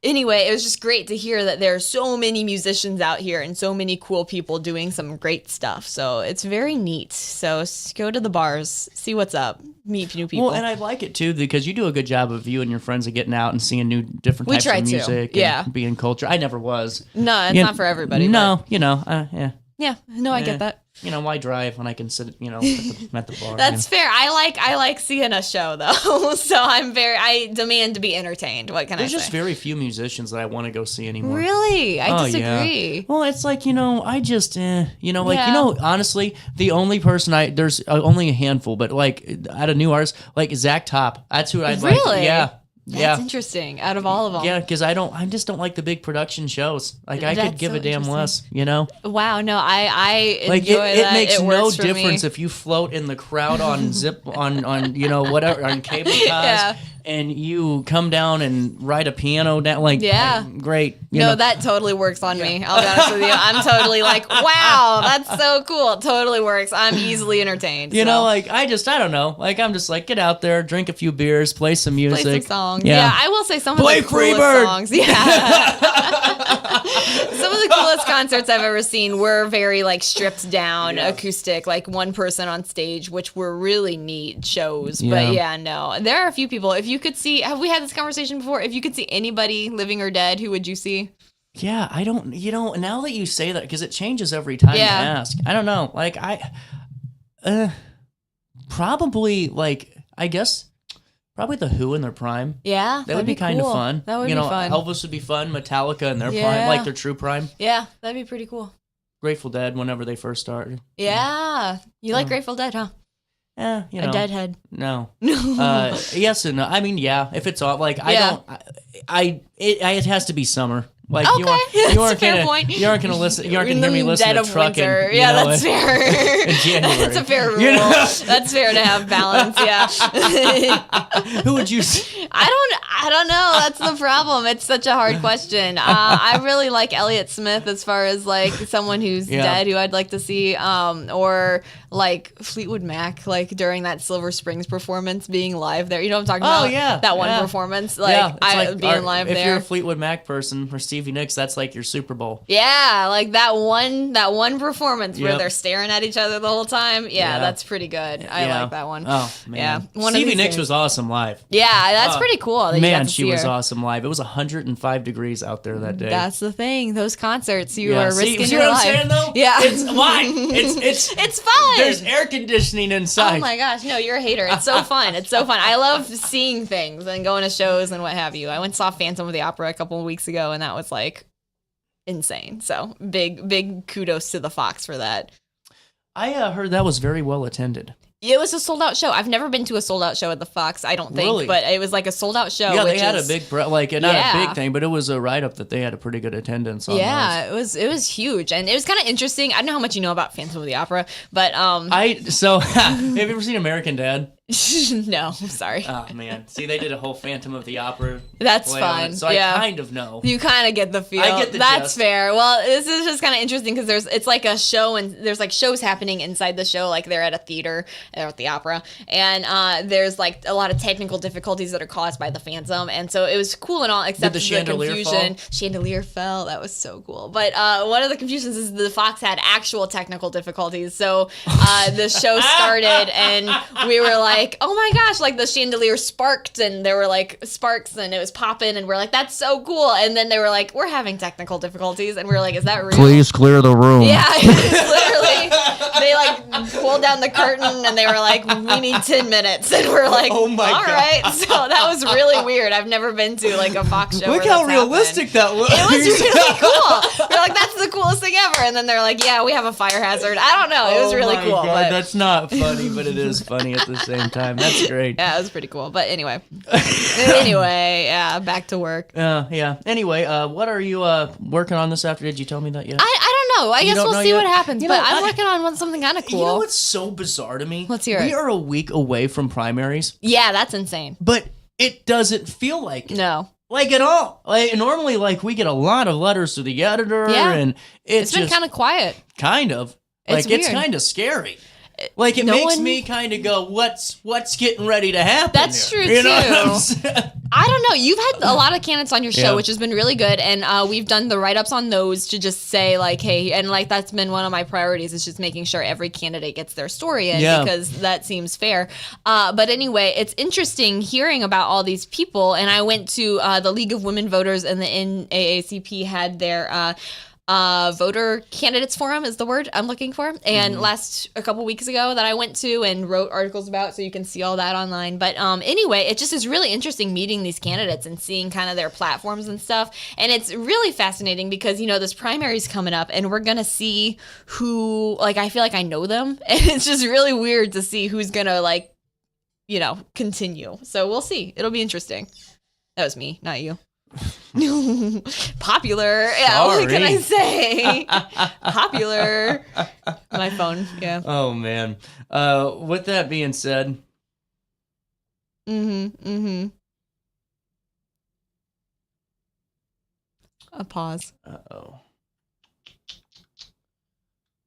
anyway, it was just great to hear that there are so many musicians out here and so many cool people doing some great stuff. So it's very neat. So go to the bars, see what's up, meet new people. Well, and I like it too because you do a good job of you and your friends of getting out and seeing different types of music. And being culture. I never was. No, it's not for everybody. No, yeah. Yeah, no, I get that. Why drive when I can sit, at the bar? That's fair. I like seeing a show though, so I demand to be entered. What can There's I say? just very few musicians that I want to go see anymore. Really? I disagree. Yeah. Well, it's like, I just, honestly, the only person there's only a handful, but out of new artists, Zach Top. That's who I'd like. Really? Yeah. That's interesting. Out of all of them. Yeah, because I just don't like the big production shows. Like I could give a damn less, you know? Wow, no, I Like enjoy it that. makes It no works for me. difference if you float in the crowd on on you know, whatever, on cable cars. Yeah. And you come down and ride a piano down, like, great. You know? That totally works on me. I'll be honest with you. I'm totally like, wow, that's so cool. It totally works. I'm easily entertained. You know, like, I don't know. Like, I'm just like, get out there, drink a few beers, play some music. Play some songs. Yeah, I will say some of the coolest Freebird. songs. Yeah. Some of the coolest concerts I've ever seen were very, like, stripped down, acoustic, like one person on stage, which were really neat shows. Yeah. But yeah, no. There are a few people. If you could see, have we had this conversation before? If you could see anybody living or dead, who would you see? Yeah, I don't, now that you say that, because it changes every time you ask. I don't know. Like, probably, like, I guess, probably the Who in their prime. Yeah, that would be kind of fun. That would be fun. Elvis would be fun. Metallica in their prime, like their true prime. Yeah, that'd be pretty cool. Grateful Dead, whenever they first started. Yeah, you like Grateful Dead, huh? Yeah, you know. A deadhead. No. Yes and no. I mean, yeah, if it's all, like, it has to be summer. Like, okay, you aren't that's a fair gonna, point. You aren't gonna listen. You aren't gonna hear me listen to trucking. Yeah, that's fair. In January. That's a fair rule. That's fair to have balance. Yeah. Who would you see? I don't know. That's the problem. It's such a hard question. I really like Elliott Smith as far as like someone who's dead who I'd like to see, or like Fleetwood Mac, like during that Silver Springs performance, being live there. You know what I'm talking about? Oh yeah, that one performance. Like being live there. If you're a Fleetwood Mac person or Stevie Nicks, that's like your Super Bowl. Yeah, like that one performance where they're staring at each other the whole time. Yeah, that's pretty good. I like that one. Oh man, yeah, Stevie Nicks was awesome live. Yeah, that's pretty cool. Man, she was awesome live. It was 105 degrees out there that day. That's the thing. Those concerts, you are risking see your what life. I'm saying though? Yeah, it's why it's fun. There's air conditioning inside. Oh my gosh, no, you're a hater. It's so fun. It's so fun. I love seeing things and going to shows and what have you. I went and saw Phantom of the Opera a couple of weeks ago, and that was like insane. So big kudos to the Fox for that. I heard that was very well attended. It was a sold out show. I've never been to a sold out show at the Fox, I don't think, really? But it was like a sold out show. Yeah, they had a big, not a big thing, but it was a write up that they had a pretty good attendance on. Yeah, it was huge, and it was kind of interesting. I don't know how much you know about Phantom of the Opera, but have you ever seen American Dad? No, I'm sorry. Oh man, see, they did a whole Phantom of the Opera. That's fun. So I kind of know. You kind of get the feel. I get the That's gist. fair. Well, this is just kind of interesting because it's like a show, and there's like shows happening inside the show. Like they're at a theater, they're at the opera, and there's like a lot of technical difficulties that are caused by the Phantom, and so it was cool and all, except did the for chandelier confusion. fall? Chandelier fell. That was so cool. But one of the confusions is the Fox had actual technical difficulties. So the show started, and we were like, oh my gosh. Like the chandelier sparked and there were like sparks and it was popping and we're like, that's so cool. And then they were like, we're having technical difficulties, and we were like, is that real? Please clear the room. Yeah, literally. They like pulled down the curtain and they were like, we need 10 minutes. And we're like, oh my all God. right. So that was really weird. I've never been to like a Fox show. Look where how that's realistic happened. that was. It was really cool. We're like, that's the coolest thing ever. And then they're like, yeah, we have a fire hazard. I don't know. It was really cool. God, But that's not funny, but it is funny at the same time. That's great. yeah, it was pretty cool. But anyway, yeah, back to work. Yeah. Anyway, what are you working on this after? Did you tell me that yet? I don't know. I guess we'll see what happens. You But know, I'm working on something kind of cool. You know what's so bizarre to me? Let's hear it. We are a week away from primaries. Yeah, that's insane. But it doesn't feel like it. No. Like at all. Like normally, like we get a lot of letters to the editor, and it's been kind of quiet. Kind of. Like it's kind of scary. Like it makes me kind of go, what's getting ready to happen? That's here? true You know too. what I'm saying? I don't know. You've had a lot of candidates on your show, Yeah. which has been really good, and we've done the write-ups on those to just say like, hey, and like that's been one of my priorities is just making sure every candidate gets their story in because that seems fair. But anyway, it's interesting hearing about all these people, and I went to the League of Women Voters, and the NAACP had their voter candidates forum is the word I'm looking for. And a couple weeks ago that I went to and wrote articles about, so you can see all that online. But anyway, it just is really interesting meeting these candidates and seeing kind of their platforms and stuff. And it's really fascinating because, this primary's coming up and we're going to see who, like, I feel like I know them. And it's just really weird to see who's going to, like, continue. So we'll see. It'll be interesting. That was me, not you. Popular. Yeah, what can I say? Popular. My phone, yeah. Oh, man. With that being said. A pause. Uh-oh.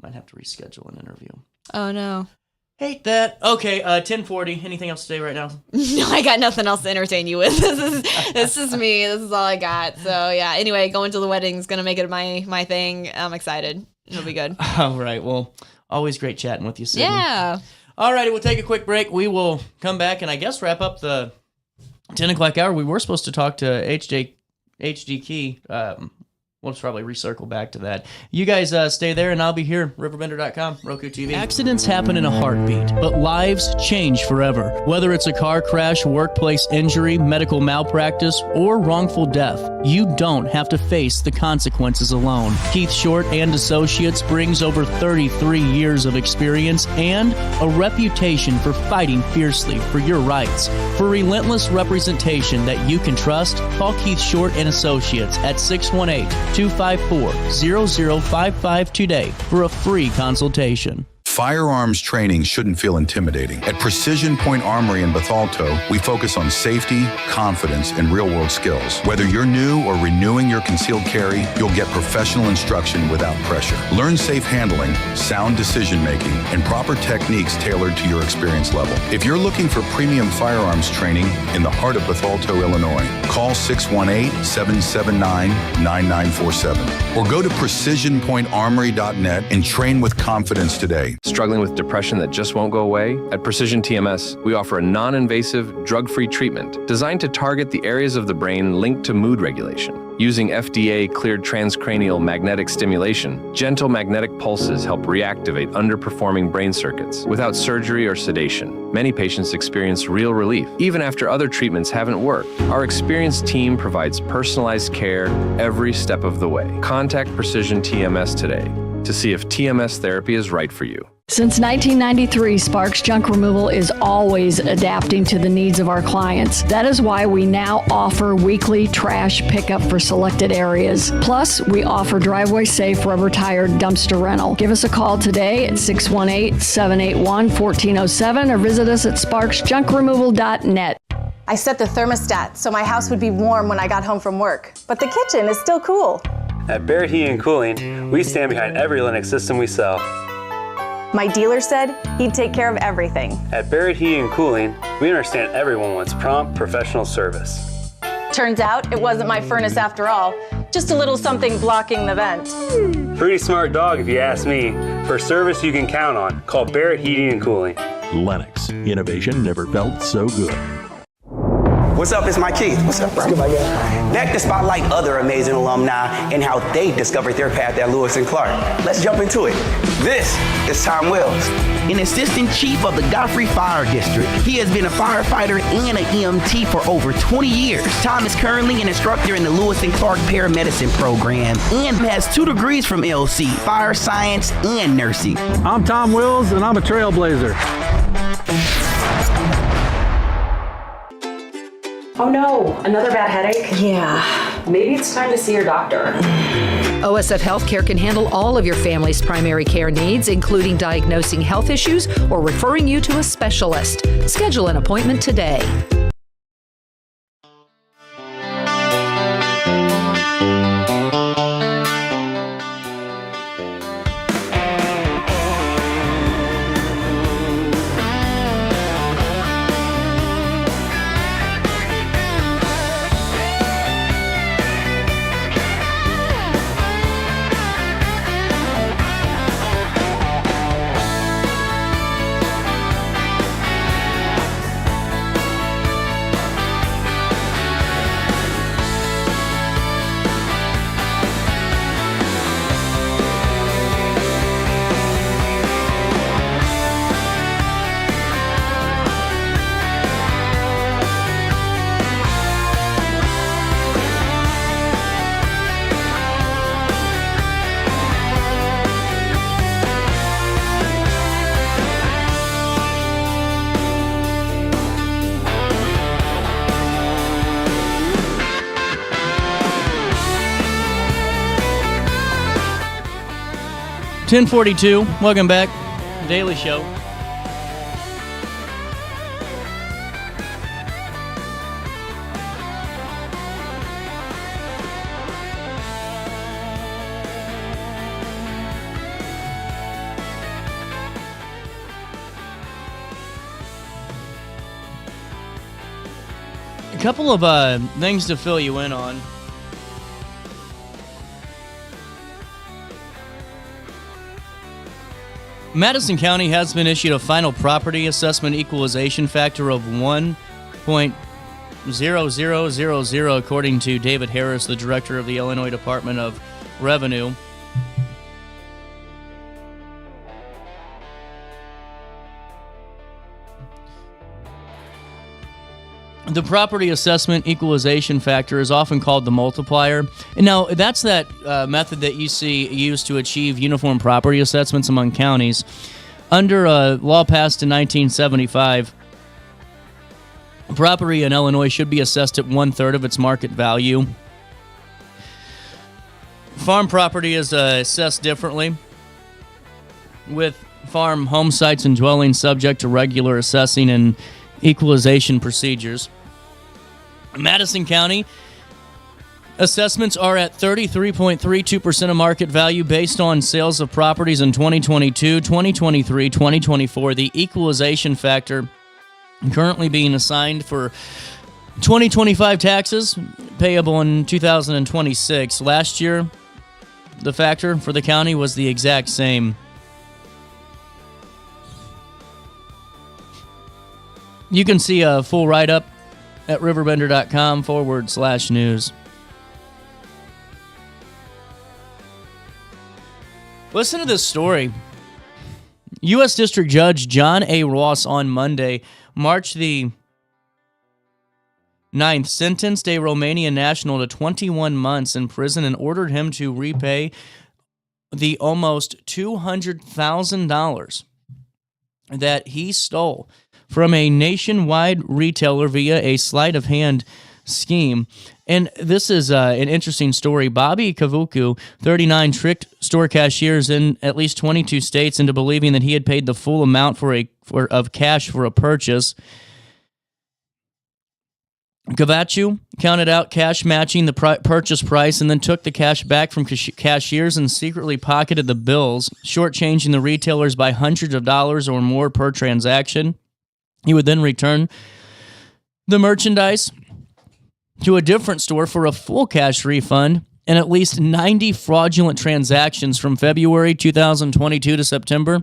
Might have to reschedule an interview. Oh, no. Hate that. Okay, 10:40. Anything else to say right now? No, I got nothing else to entertain you with. This is me. This is all I got. So, yeah. Anyway, going to the wedding is going to make it my thing. I'm excited. It'll be good. All right. Well, always great chatting with you, Sydney. Yeah. All righty. We'll take a quick break. We will come back and I guess wrap up the 10 o'clock hour. We were supposed to talk to HD Key. We'll probably recircle back to that. You guys stay there, and I'll be here, RiverBender.com, Roku TV. Accidents happen in a heartbeat, but lives change forever. Whether it's a car crash, workplace injury, medical malpractice, or wrongful death, you don't have to face the consequences alone. Keith Short and Associates brings over 33 years of experience and a reputation for fighting fiercely for your rights. For relentless representation that you can trust, call Keith Short and Associates at 618-254-0055 today for a free consultation. Firearms training shouldn't feel intimidating. At Precision Point Armory in Bethalto, we focus on safety, confidence, and real-world skills. Whether you're new or renewing your concealed carry, you'll get professional instruction without pressure. Learn safe handling, sound decision-making, and proper techniques tailored to your experience level. If you're looking for premium firearms training in the heart of Bethalto, Illinois, call 618-779-9947 or go to precisionpointarmory.net and train with confidence today. Struggling with depression that just won't go away? At Precision TMS, we offer a non-invasive, drug-free treatment designed to target the areas of the brain linked to mood regulation. Using FDA-cleared transcranial magnetic stimulation, gentle magnetic pulses help reactivate underperforming brain circuits without surgery or sedation. Many patients experience real relief, even after other treatments haven't worked. Our experienced team provides personalized care every step of the way. Contact Precision TMS today to see if TMS therapy is right for you. Since 1993, Sparks Junk Removal is always adapting to the needs of our clients. That is why we now offer weekly trash pickup for selected areas. Plus, we offer driveway-safe rubber-tired dumpster rental. Give us a call today at 618-781-1407 or visit us at sparksjunkremoval.net. I set the thermostat so my house would be warm when I got home from work, but the kitchen is still cool. At Barrett Heating and Cooling, we stand behind every Linux system we sell. My dealer said he'd take care of everything. At Barrett Heating and Cooling, we understand everyone wants prompt, professional service. Turns out it wasn't my furnace after all, just a little something blocking the vent. Pretty smart dog if you ask me. For service you can count on, call Barrett Heating and Cooling. Lennox. Innovation never felt so good. What's up, it's Mike Keith. What's up, bro? Good, my guy. Back to spotlight other amazing alumni and how they discovered their path at Lewis and Clark. Let's jump into it. This is Tom Wells, an assistant chief of the Godfrey Fire District. He has been a firefighter and an EMT for over 20 years. Tom is currently an instructor in the Lewis and Clark Paramedicine program and has 2 degrees from LC, fire science and nursing. I'm Tom Wills, and I'm a trailblazer. Oh no, another bad headache? Yeah. Maybe it's time to see your doctor. OSF Healthcare can handle all of your family's primary care needs, including diagnosing health issues or referring you to a specialist. Schedule an appointment today. 10:42. Welcome back. Daily Show. A couple of things to fill you in on. Madison County has been issued a final property assessment equalization factor of 1.0000, according to David Harris, the director of the Illinois Department of Revenue. The property assessment equalization factor is often called the multiplier. And now, that's that method that you see used to achieve uniform property assessments among counties. Under a law passed in 1975, property in Illinois should be assessed at 1/3 of its market value. Farm property is assessed differently, with farm home sites and dwellings subject to regular assessing and equalization procedures. Madison County assessments are at 33.32% of market value based on sales of properties in 2022, 2023, 2024. The equalization factor currently being assigned for 2025 taxes payable in 2026. Last year, the factor for the county was the exact same. You can see a full write-up at RiverBender.com/news. Listen to this story. U.S. District Judge John A. Ross on Monday, March the 9th, sentenced a Romanian national to 21 months in prison and ordered him to repay the almost $200,000 that he stole from a nationwide retailer via a sleight of hand scheme. And this is an interesting story. Bobby Kavuku, 39, tricked store cashiers in at least 22 states into believing that he had paid the full amount of cash for a purchase. Kavachu counted out cash matching the purchase price and then took the cash back from cashiers and secretly pocketed the bills, shortchanging the retailers by hundreds of dollars or more per transaction. He would then return the merchandise to a different store for a full cash refund, and at least 90 fraudulent transactions from February 2022 to September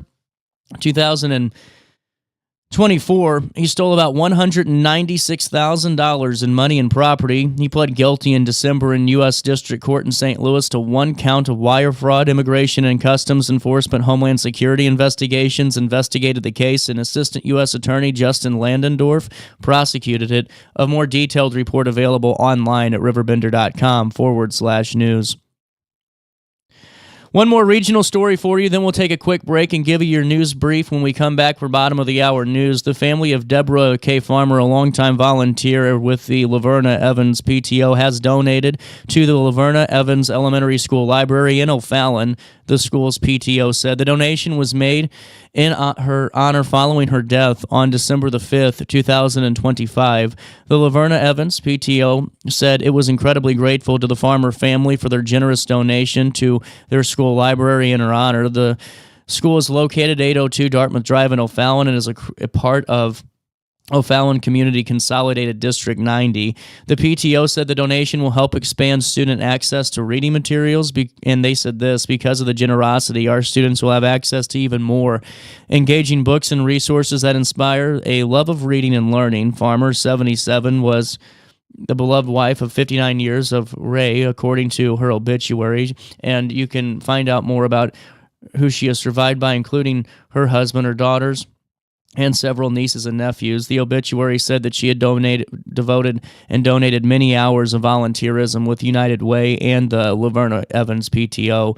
2024. He stole about $196,000 in money and property. He pled guilty in December in U.S. District Court in St. Louis to one count of wire fraud. Immigration and Customs Enforcement Homeland Security investigations investigated the case, and Assistant U.S. Attorney Justin Landendorf prosecuted it. A more detailed report available online at RiverBender.com/news. One more regional story for you, then we'll take a quick break and give you your news brief when we come back for bottom of the hour news. The family of Deborah K. Farmer, a longtime volunteer with the Laverna Evans PTO, has donated to the Laverna Evans Elementary School Library in O'Fallon. The school's PTO said the donation was made in her honor following her death on December the 5th, 2025. The Laverna Evans PTO said it was incredibly grateful to the Farmer family for their generous donation to their school library in her honor. The school is located at 802 Dartmouth Drive in O'Fallon and is a part of O'Fallon Community Consolidated District 90. The PTO said the donation will help expand student access to reading materials, and they said this: because of the generosity, our students will have access to even more engaging books and resources that inspire a love of reading and learning. Farmer, 77, was the beloved wife of 59 years of Ray, according to her obituary, and you can find out more about who she is survived by, including her husband, her daughters, and several nieces and nephews. The obituary said that she had devoted many hours of volunteerism with United Way and the Laverna Evans PTO.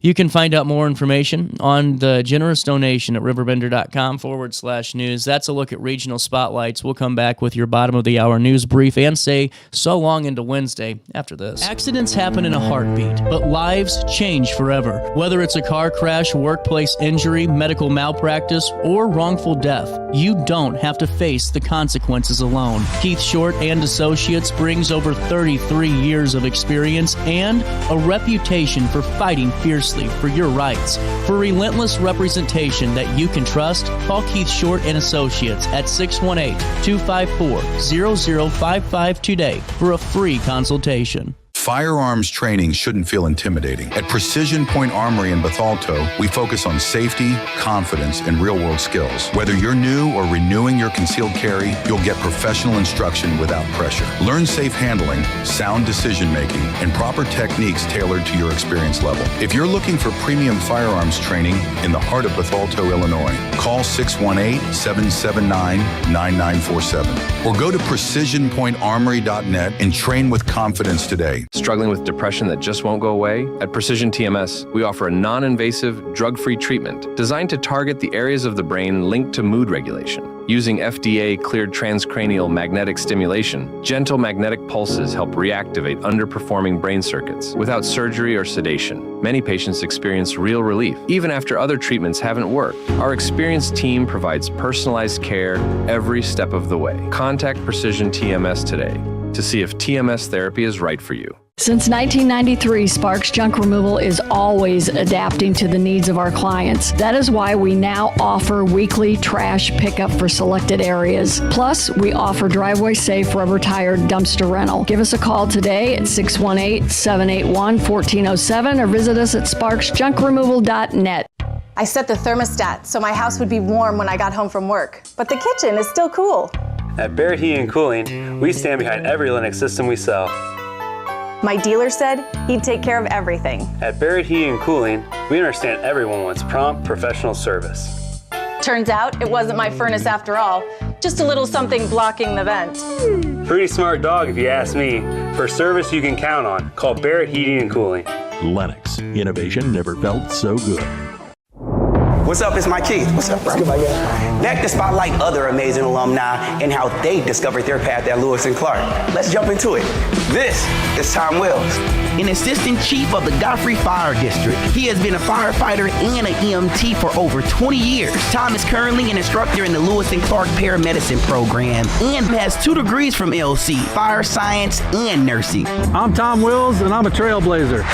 You can find out more information on the generous donation at RiverBender.com/news. That's a look at regional spotlights. We'll come back with your bottom of the hour news brief and say so long into Wednesday after this. Accidents happen in a heartbeat, but lives change forever. Whether it's a car crash, workplace injury, medical malpractice, or wrongful death, you don't have to face the consequences alone. Keith Short and Associates brings over 33 years of experience and a reputation for fighting fiercely for your rights. For relentless representation that you can trust, call Keith Short and Associates at 618-254-0055 today for a free consultation. Firearms training shouldn't feel intimidating. At Precision Point Armory in Bethalto, we focus on safety, confidence, and real-world skills. Whether you're new or renewing your concealed carry, you'll get professional instruction without pressure. Learn safe handling, sound decision-making, and proper techniques tailored to your experience level. If you're looking for premium firearms training in the heart of Bethalto, Illinois, call 618-779-9947 or go to precisionpointarmory.net and train with confidence today. Struggling with depression that just won't go away? At Precision TMS, we offer a non-invasive, drug-free treatment designed to target the areas of the brain linked to mood regulation. Using FDA-cleared transcranial magnetic stimulation, gentle magnetic pulses help reactivate underperforming brain circuits without surgery or sedation. Many patients experience real relief, even after other treatments haven't worked. Our experienced team provides personalized care every step of the way. Contact Precision TMS today to see if TMS therapy is right for you. Since 1993, Sparks Junk Removal is always adapting to the needs of our clients. That is why we now offer weekly trash pickup for selected areas. Plus, we offer driveway-safe rubber-tired dumpster rental. Give us a call today at 618-781-1407 or visit us at sparksjunkremoval.net. I set the thermostat so my house would be warm when I got home from work, but the kitchen is still cool. At Barrett Heating and Cooling, we stand behind every Linux system we sell. My dealer said he'd take care of everything. At Barrett Heating and Cooling, we understand everyone wants prompt, professional service. Turns out it wasn't my furnace after all, just a little something blocking the vent. Pretty smart dog if you ask me. For service you can count on, call Barrett Heating and Cooling. Lennox. Innovation never felt so good. What's up? It's my Keith. What's up, bro? Let's go, my guy. Back to spotlight other amazing alumni and how they discovered their path at Lewis and Clark. Let's jump into it. This is Tom Wells, an assistant chief of the Godfrey Fire District. He has been a firefighter and an EMT for over 20 years. Tom is currently an instructor in the Lewis and Clark paramedicine program and has 2 degrees from LC, fire science and nursing. I'm Tom Wills, and I'm a trailblazer.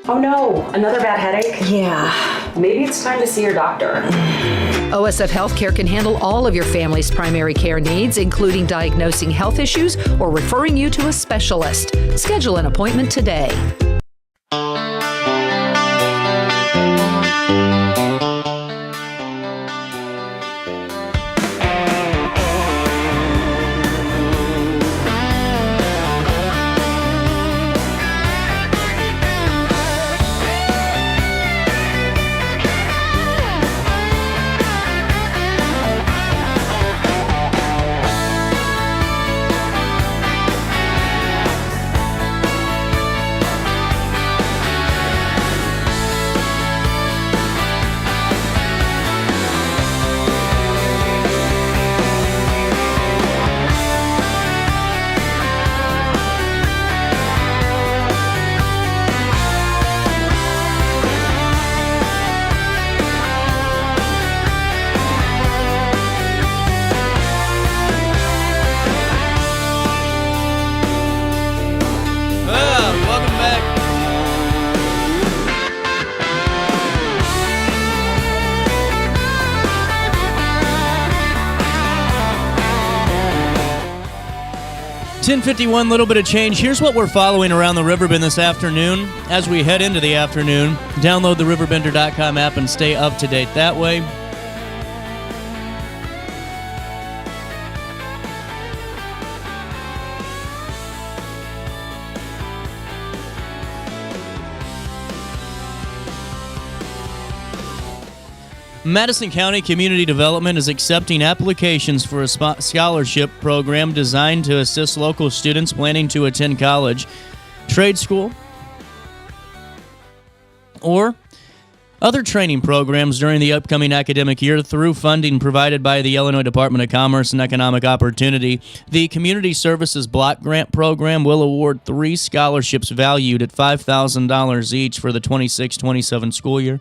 Oh no, another bad headache? Yeah. Maybe it's time to see your doctor. OSF Healthcare can handle all of your family's primary care needs, including diagnosing health issues or referring you to a specialist. Schedule an appointment today. Welcome back. 10:51, little bit of change. Here's what we're following around the Riverbend this afternoon. As we head into the afternoon, download the RiverBender.com app and stay up to date that way. Madison County Community Development is accepting applications for a scholarship program designed to assist local students planning to attend college. trade school, or other training programs during the upcoming academic year through funding provided by the Illinois Department of Commerce and Economic Opportunity. The Community Services Block Grant Program will award 3 scholarships valued at $5,000 each for the 26-27 school year.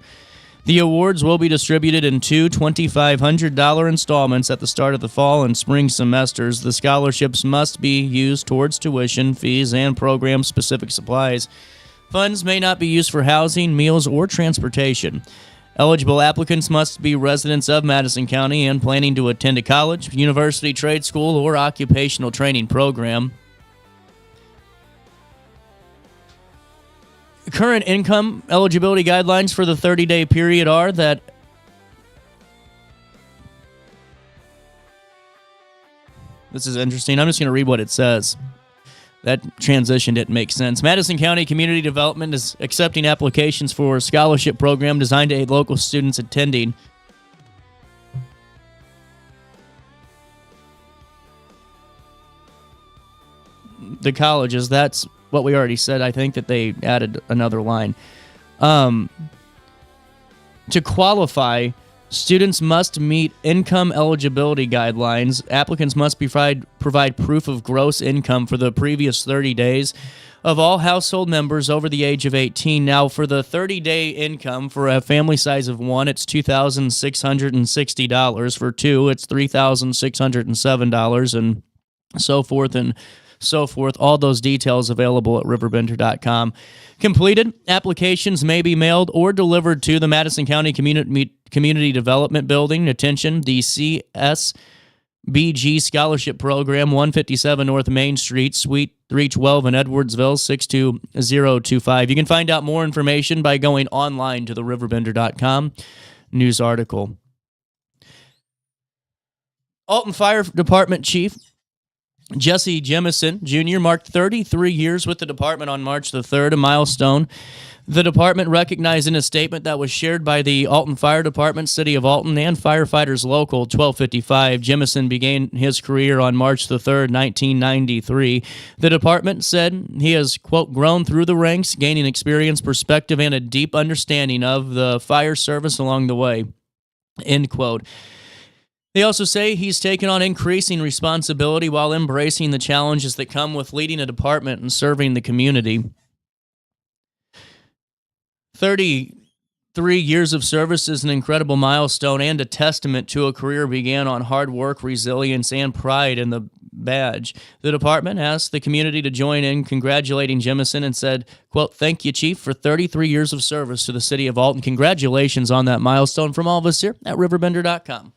The awards will be distributed in 2 $2,500 installments at the start of the fall and spring semesters. The scholarships must be used towards tuition, fees, and program-specific supplies. Funds may not be used for housing, meals, or transportation. Eligible applicants must be residents of Madison County and planning to attend a college, university, trade school, or occupational training program. Current income eligibility guidelines for the 30-day period are that this is interesting. I'm just going to read what it says. That transition didn't make sense. Madison County Community Development is accepting applications for a scholarship program designed to aid local students attending the colleges. That's what we already said. I think that they added another line. To qualify, students must meet income eligibility guidelines. Applicants must provide proof of gross income for the previous 30 days of all household members over the age of 18. Now, for the 30-day income, for a family size of 1, it's $2,660. For 2, it's $3,607, and so forth and so forth. All those details available at RiverBender.com. Completed applications may be mailed or delivered to the Madison County Community Development Building. Attention, the CSBG Scholarship Program, 157 North Main Street, Suite 312 in Edwardsville, 62025. You can find out more information by going online to the RiverBender.com news article. Alton Fire Department Chief Jesse Jemison Jr. marked 33 years with the department on March the 3rd, a milestone the department recognized in a statement that was shared by the Alton Fire Department, City of Alton, and Firefighters Local 1255. Jemison began his career on March the 3rd, 1993. The department said he has, quote, grown through the ranks, gaining experience, perspective, and a deep understanding of the fire service along the way, end quote. They also say he's taken on increasing responsibility while embracing the challenges that come with leading a department and serving the community. 33 years of service is an incredible milestone and a testament to a career began on hard work, resilience, and pride in the badge. The department asked the community to join in congratulating Jemison and said, quote, thank you, Chief, for 33 years of service to the City of Alton. Congratulations on that milestone from all of us here at RiverBender.com.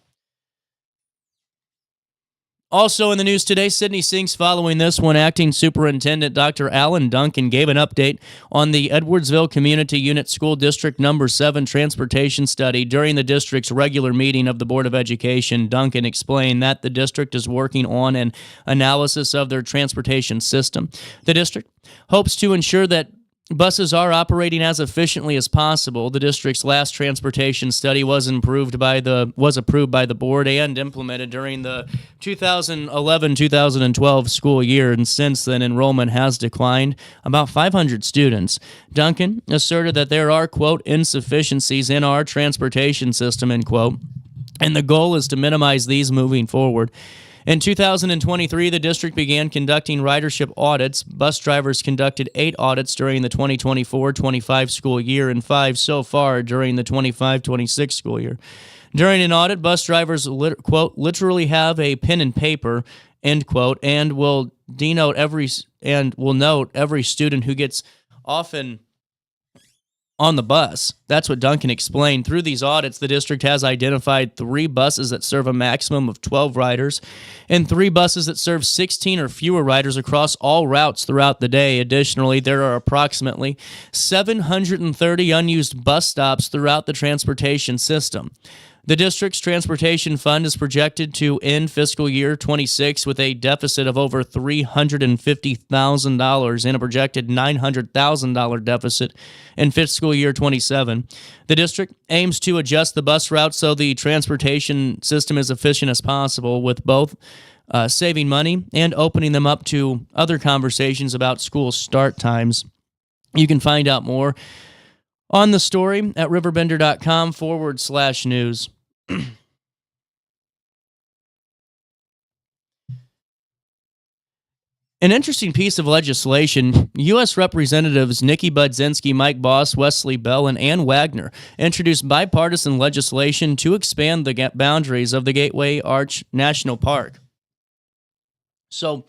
Also in the news today, Sydney Sinks following this one, Acting Superintendent Dr. Alan Duncan gave an update on the Edwardsville Community Unit School District No. 7 transportation study. During the district's regular meeting of the Board of Education, Duncan explained that the district is working on an analysis of their transportation system. The district hopes to ensure that buses are operating as efficiently as possible. The district's last transportation study was approved by the board and implemented during the 2011-2012 school year, and since then enrollment has declined about 500 students. Duncan asserted that there are, quote, insufficiencies in our transportation system, end quote, and the goal is to minimize these moving forward. In 2023, the district began conducting ridership audits. Bus drivers conducted 8 audits during the 2024-25 school year and 5 so far during the 25-26 school year. During an audit, bus drivers, quote, literally have a pen and paper, end quote, and will note every student who gets off on the bus. That's what Duncan explained. Through these audits, the district has identified 3 buses that serve a maximum of 12 riders and 3 buses that serve 16 or fewer riders across all routes throughout the day. Additionally, there are approximately 730 unused bus stops throughout the transportation system. The district's transportation fund is projected to end fiscal year 26 with a deficit of over $350,000 and a projected $900,000 deficit in fiscal year 27. The district aims to adjust the bus routes so the transportation system is efficient as possible, with both saving money and opening them up to other conversations about school start times. You can find out more on the story at RiverBender.com/news. An interesting piece of legislation, U.S. Representatives Nikki Budzinski, Mike Boss, Wesley Bell, and Ann Wagner introduced bipartisan legislation to expand the boundaries of the Gateway Arch National Park. So,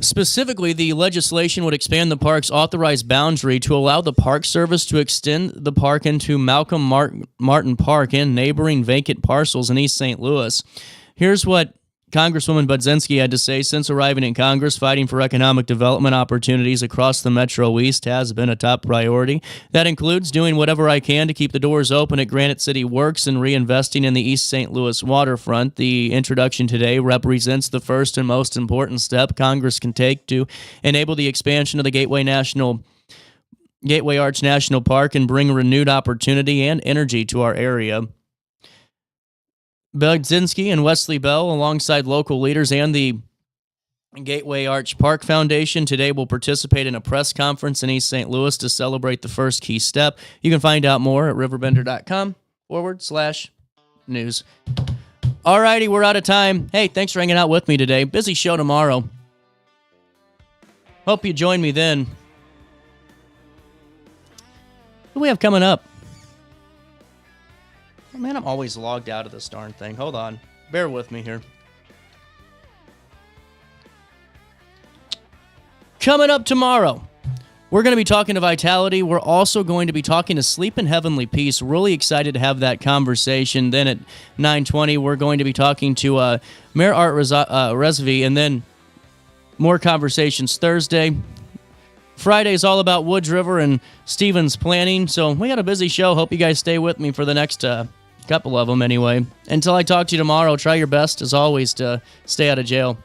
specifically, the legislation would expand the park's authorized boundary to allow the Park Service to extend the park into Malcolm Martin Park and neighboring vacant parcels in East St. Louis. Here's what Congresswoman Budzinski had to say. Since arriving in Congress, fighting for economic development opportunities across the Metro East has been a top priority. That includes doing whatever I can to keep the doors open at Granite City Works and reinvesting in the East St. Louis waterfront. The introduction today represents the first and most important step Congress can take to enable the expansion of the Gateway Arch National Park and bring renewed opportunity and energy to our area. Budzinski and Wesley Bell, alongside local leaders and the Gateway Arch Park Foundation, today will participate in a press conference in East St. Louis to celebrate the first key step. You can find out more at RiverBender.com/news. All righty, we're out of time. Hey, thanks for hanging out with me today. Busy show tomorrow. Hope you join me then. What do we have coming up? Oh, man, I'm always logged out of this darn thing. Hold on. Bear with me here. Coming up tomorrow, we're going to be talking to Vitality. We're also going to be talking to Sleep in Heavenly Peace. Really excited to have that conversation. Then at 9:20, we're going to be talking to Mayor Art Resvy, and then more conversations Thursday. Friday is all about Woods River and Stevens planning. So we got a busy show. Hope you guys stay with me for the next couple of them anyway. Until I talk to you tomorrow, try your best, as always, to stay out of jail.